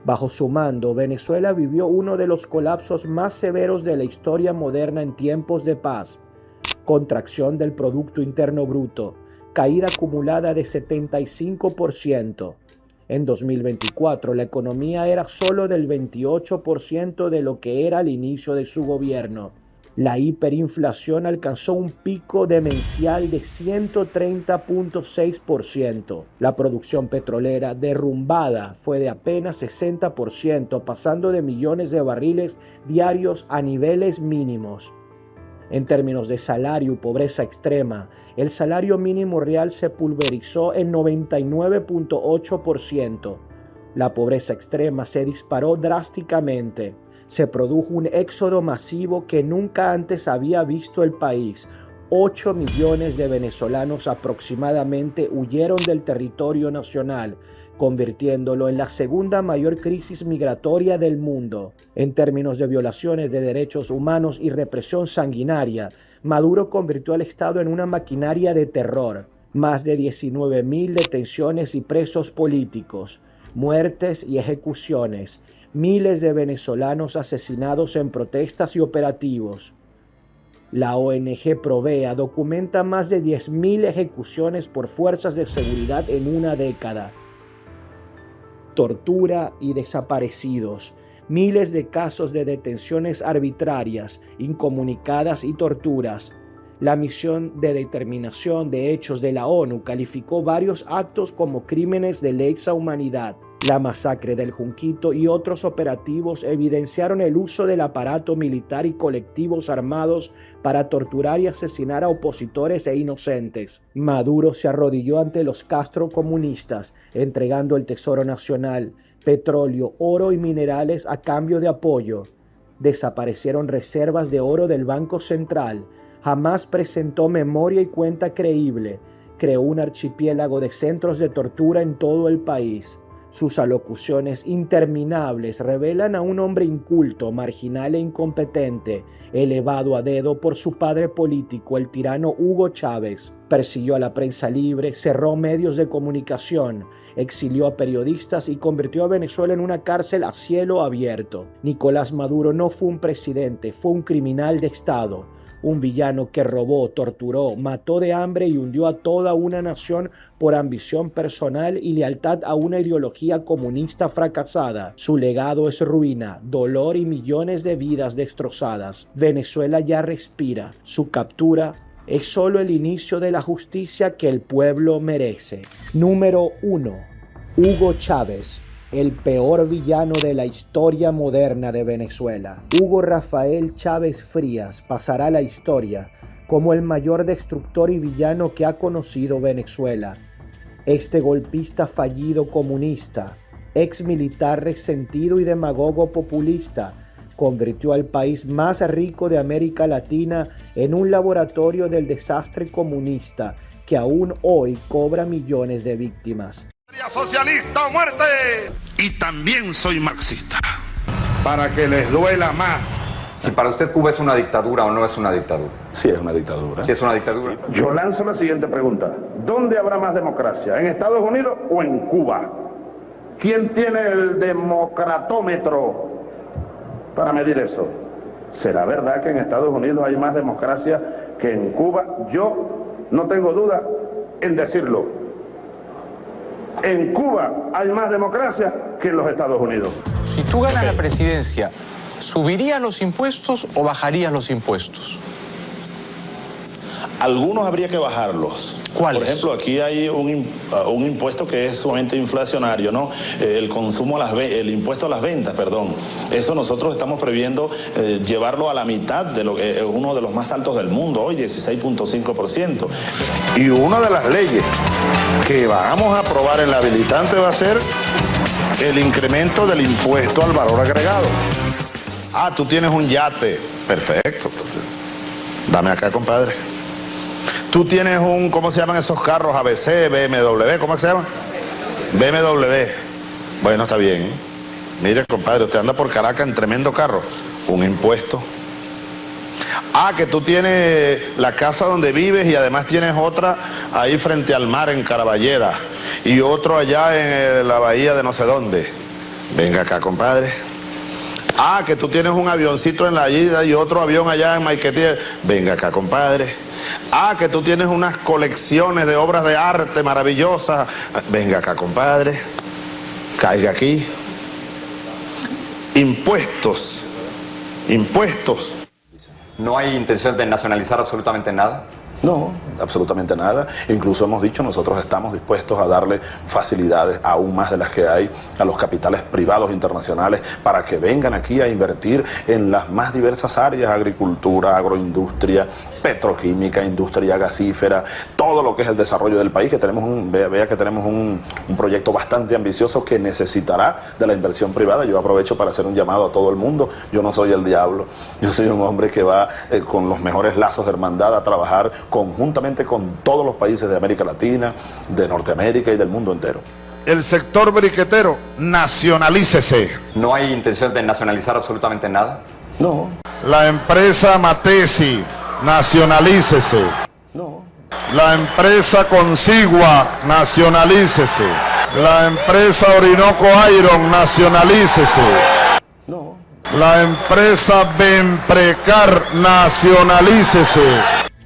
Bajo su mando, Venezuela vivió uno de los colapsos más severos de la historia moderna en tiempos de paz. Contracción del Producto Interno Bruto, caída acumulada de 75%. En 2024, la economía era solo del 28% de lo que era al inicio de su gobierno. La hiperinflación alcanzó un pico demencial de 130.6%. La producción petrolera derrumbada fue de apenas 60%, pasando de millones de barriles diarios a niveles mínimos. En términos de salario y pobreza extrema, el salario mínimo real se pulverizó en 99.8%. La pobreza extrema se disparó drásticamente. Se produjo un éxodo masivo que nunca antes había visto el país. 8 millones de venezolanos aproximadamente huyeron del territorio nacional, convirtiéndolo en la segunda mayor crisis migratoria del mundo. En términos de violaciones de derechos humanos y represión sanguinaria, Maduro convirtió al Estado en una maquinaria de terror. Más de 19.000 detenciones y presos políticos, muertes y ejecuciones, miles de venezolanos asesinados en protestas y operativos. La ONG Provea documenta más de 10.000 ejecuciones por fuerzas de seguridad en una década. Tortura y desaparecidos, miles de casos de detenciones arbitrarias, incomunicadas y torturas. La misión de determinación de hechos de la ONU calificó varios actos como crímenes de lesa humanidad. La masacre del Junquito y otros operativos evidenciaron el uso del aparato militar y colectivos armados para torturar y asesinar a opositores e inocentes. Maduro se arrodilló ante los Castro comunistas, entregando el Tesoro Nacional, petróleo, oro y minerales a cambio de apoyo. Desaparecieron reservas de oro del Banco Central. Jamás presentó memoria y cuenta creíble. Creó un archipiélago de centros de tortura en todo el país. Sus alocuciones interminables revelan a un hombre inculto, marginal e incompetente, elevado a dedo por su padre político, el tirano Hugo Chávez. Persiguió a la prensa libre, cerró medios de comunicación, exilió a periodistas y convirtió a Venezuela en una cárcel a cielo abierto. Nicolás Maduro no fue un presidente, fue un criminal de Estado. un villano que robó, torturó, mató de hambre y hundió a toda una nación por ambición personal y lealtad a una ideología comunista fracasada. Su legado es ruina, dolor y millones de vidas destrozadas. Venezuela ya respira. Su captura es solo el inicio de la justicia que el pueblo merece. Número 1. Hugo Chávez, el peor villano de la historia moderna de Venezuela. Hugo Rafael Chávez Frías pasará a la historia como el mayor destructor y villano que ha conocido Venezuela. Este golpista fallido comunista, ex militar resentido y demagogo populista, convirtió al país más rico de América Latina en un laboratorio del desastre comunista que aún hoy cobra millones de víctimas. ¡Socialista o muerte! Y también soy marxista. Para que les duela más. Si para usted Cuba es una dictadura o no es una dictadura. Sí, es una dictadura. Sí, es una dictadura. Yo lanzo la siguiente pregunta. ¿Dónde habrá más democracia? ¿En Estados Unidos o en Cuba? ¿Quién tiene el democratómetro para medir eso? ¿Será verdad que en Estados Unidos hay más democracia que en Cuba? Yo no tengo duda en decirlo. En Cuba hay más democracia que en los Estados Unidos. Si tú ganas la presidencia, ¿subirías los impuestos o bajarías los impuestos? Algunos habría que bajarlos. ¿Cuáles? Por ejemplo, aquí hay un impuesto que es sumamente inflacionario, ¿no? El consumo, el impuesto a las ventas, perdón. Eso nosotros estamos previendo llevarlo a la mitad de lo que es uno de los más altos del mundo, hoy 16.5%. Y una de las leyes que vamos a aprobar en la habilitante va a ser el incremento del impuesto al valor agregado. Ah, tú tienes un yate. Perfecto. Dame acá, compadre. Tú tienes un, ¿cómo se llaman esos carros? ABC, BMW, ¿cómo se llaman? BMW. Bueno, está bien. Mire, compadre, usted anda por Caracas en tremendo carro. Un impuesto. Ah, que tú tienes la casa donde vives y además tienes otra ahí frente al mar en Caraballeda. Y otro allá en la bahía de no sé dónde. Venga acá, compadre. Ah, que tú tienes un avioncito en la ida y otro avión allá en Maiquetía. Venga acá, compadre. Ah, que tú tienes unas colecciones de obras de arte maravillosas. Venga acá, compadre. Caiga aquí. Impuestos. Impuestos. ¿No hay intención de nacionalizar absolutamente nada? No, absolutamente nada. Incluso hemos dicho, nosotros estamos dispuestos a darle facilidades aún más de las que hay a los capitales privados internacionales para que vengan aquí a invertir en las más diversas áreas: agricultura, agroindustria, petroquímica, industria gasífera, todo lo que es el desarrollo del país, que tenemos vea que tenemos un proyecto bastante ambicioso que necesitará de la inversión privada. Yo aprovecho para hacer un llamado a todo el mundo. Yo no soy el diablo, yo soy un hombre que va con los mejores lazos de hermandad a trabajar conjuntamente con todos los países de América Latina, de Norteamérica y del mundo entero. El sector briquetero, nacionalícese. ¿No hay intención de nacionalizar absolutamente nada? No. La empresa Matesi, nacionalícese. No. La empresa Consigua, nacionalícese. La empresa Orinoco Iron, nacionalícese. No. La empresa Benprecar, nacionalícese.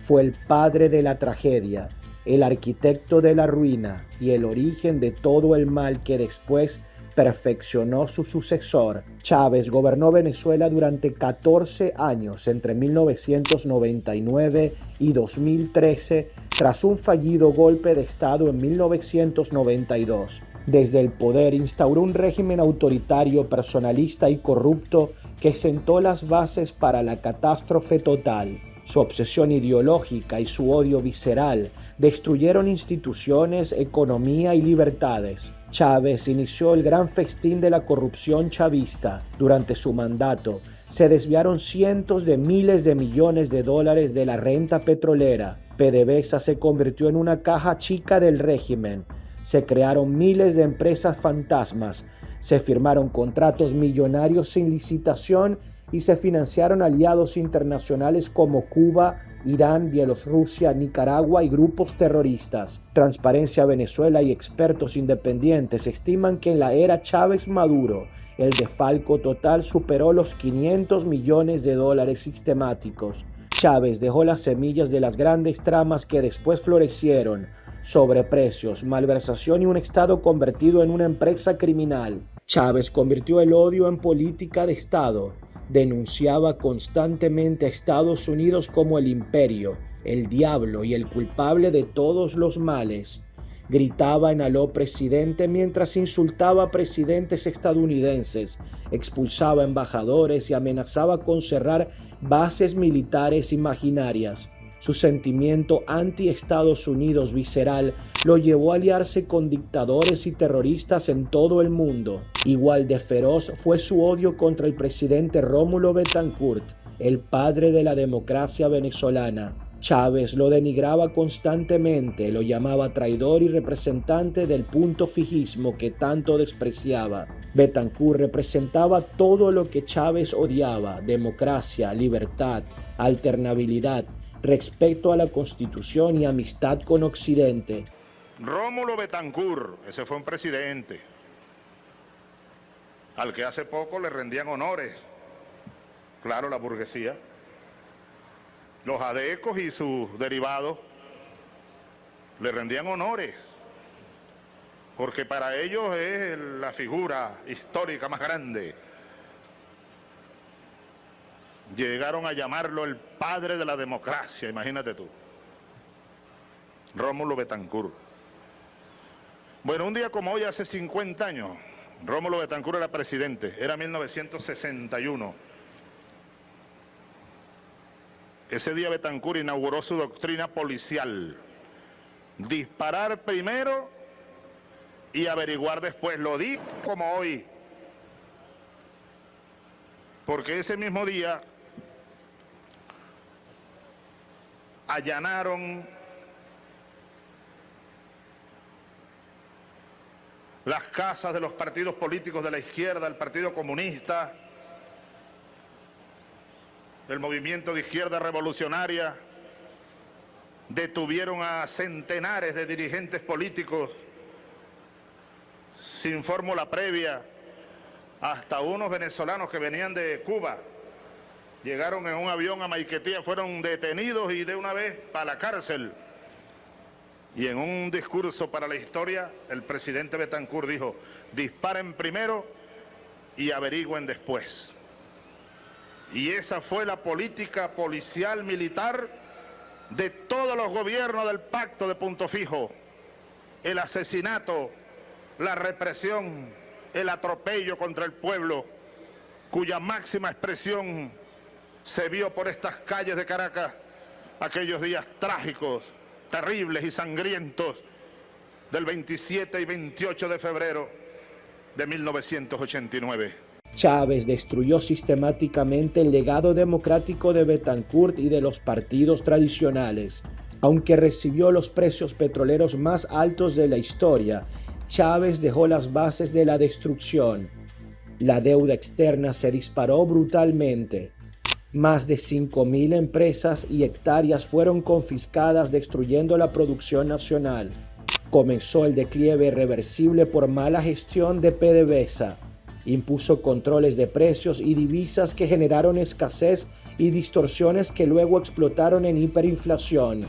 Fue el padre de la tragedia, el arquitecto de la ruina y el origen de todo el mal que después perfeccionó su sucesor. Chávez gobernó Venezuela durante 14 años entre 1999 y 2013 tras un fallido golpe de Estado en 1992. Desde el poder instauró un régimen autoritario, personalista y corrupto que sentó las bases para la catástrofe total. Su obsesión ideológica y su odio visceral destruyeron instituciones, economía y libertades. Chávez inició el gran festín de la corrupción chavista. Durante su mandato, se desviaron cientos de miles de millones de dólares de la renta petrolera. PDVSA se convirtió en una caja chica del régimen. Se crearon miles de empresas fantasmas. Se firmaron contratos millonarios sin licitación y se financiaron aliados internacionales como Cuba, Irán, Bielorrusia, Nicaragua y grupos terroristas. Transparencia Venezuela y expertos independientes estiman que en la era Chávez-Maduro, el desfalco total superó los $500 millones sistemáticos. Chávez dejó las semillas de las grandes tramas que después florecieron: sobreprecios, malversación y un Estado convertido en una empresa criminal. Chávez convirtió el odio en política de Estado. Denunciaba constantemente a Estados Unidos como el imperio, el diablo y el culpable de todos los males. Gritaba en aló presidente mientras insultaba a presidentes estadounidenses, expulsaba embajadores y amenazaba con cerrar bases militares imaginarias. Su sentimiento anti-Estados Unidos visceral lo llevó a aliarse con dictadores y terroristas en todo el mundo. Igual de feroz fue su odio contra el presidente Rómulo Betancourt, el padre de la democracia venezolana. Chávez lo denigraba constantemente, lo llamaba traidor y representante del punto fijismo que tanto despreciaba. Betancourt representaba todo lo que Chávez odiaba: democracia, libertad, alternabilidad, respeto a la Constitución y amistad con Occidente. Rómulo Betancourt, ese fue un presidente al que hace poco le rendían honores, claro, la burguesía, los adecos y sus derivados le rendían honores, porque para ellos es la figura histórica más grande. Llegaron a llamarlo el padre de la democracia, imagínate tú. Rómulo Betancourt. Bueno, un día como hoy, hace 50 años, Rómulo Betancourt era presidente, era 1961. Ese día Betancourt inauguró su doctrina policial: disparar primero y averiguar después. Lo dijo como hoy, porque ese mismo día allanaron las casas de los partidos políticos de la izquierda, el Partido Comunista, el Movimiento de Izquierda Revolucionaria. Detuvieron a centenares de dirigentes políticos sin fórmula previa, hasta unos venezolanos que venían de Cuba. Llegaron en un avión a Maiquetía, fueron detenidos y de una vez para la cárcel. Y en un discurso para la historia, el presidente Betancourt dijo: disparen primero y averigüen después. Y esa fue la política policial militar de todos los gobiernos del Pacto de Punto Fijo: el asesinato, la represión, el atropello contra el pueblo, cuya máxima expresión se vio por estas calles de Caracas aquellos días trágicos, terribles y sangrientos del 27 y 28 de febrero de 1989. Chávez destruyó sistemáticamente el legado democrático de Betancourt y de los partidos tradicionales. Aunque recibió los precios petroleros más altos de la historia, Chávez dejó las bases de la destrucción. La deuda externa se disparó brutalmente. Más de 5.000 empresas y hectáreas fueron confiscadas, destruyendo la producción nacional. Comenzó el declive irreversible por mala gestión de PDVSA. Impuso controles de precios y divisas que generaron escasez y distorsiones que luego explotaron en hiperinflación.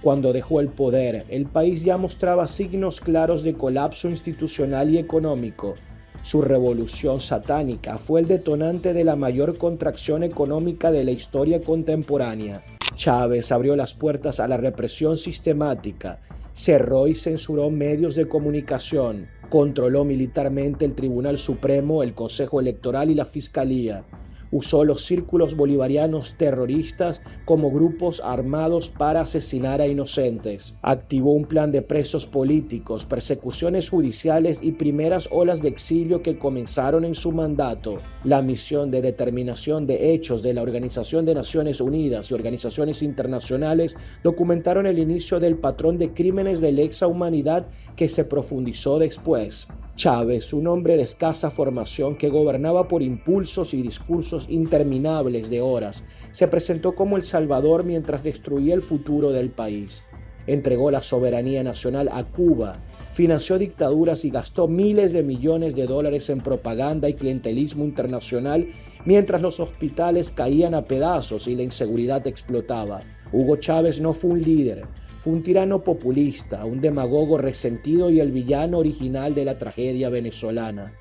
Cuando dejó el poder, el país ya mostraba signos claros de colapso institucional y económico. Su revolución satánica fue el detonante de la mayor contracción económica de la historia contemporánea. Chávez abrió las puertas a la represión sistemática, cerró y censuró medios de comunicación, controló militarmente el Tribunal Supremo, el Consejo Electoral y la Fiscalía. Usó los círculos bolivarianos terroristas como grupos armados para asesinar a inocentes. Activó un plan de presos políticos, persecuciones judiciales y primeras olas de exilio que comenzaron en su mandato. La misión de determinación de hechos de la Organización de Naciones Unidas y organizaciones internacionales documentaron el inicio del patrón de crímenes de lesa humanidad que se profundizó después. Chávez, un hombre de escasa formación que gobernaba por impulsos y discursos interminables de horas, se presentó como el salvador mientras destruía el futuro del país. Entregó la soberanía nacional a Cuba, financió dictaduras y gastó miles de millones de dólares en propaganda y clientelismo internacional mientras los hospitales caían a pedazos y la inseguridad explotaba. Hugo Chávez no fue un líder, fue un tirano populista, un demagogo resentido y el villano original de la tragedia venezolana.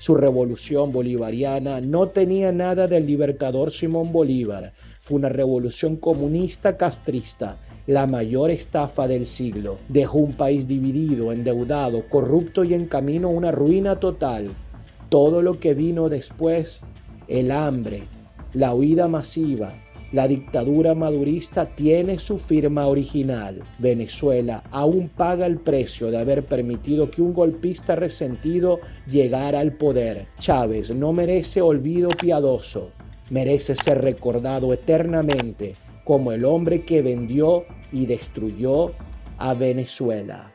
Su revolución bolivariana no tenía nada del libertador Simón Bolívar. Fue una revolución comunista castrista, la mayor estafa del siglo. Dejó un país dividido, endeudado, corrupto y en camino a una ruina total. Todo lo que vino después, el hambre, la huida masiva, la dictadura madurista tiene su firma original. Venezuela aún paga el precio de haber permitido que un golpista resentido llegara al poder. Chávez no merece olvido piadoso, merece ser recordado eternamente como el hombre que vendió y destruyó a Venezuela.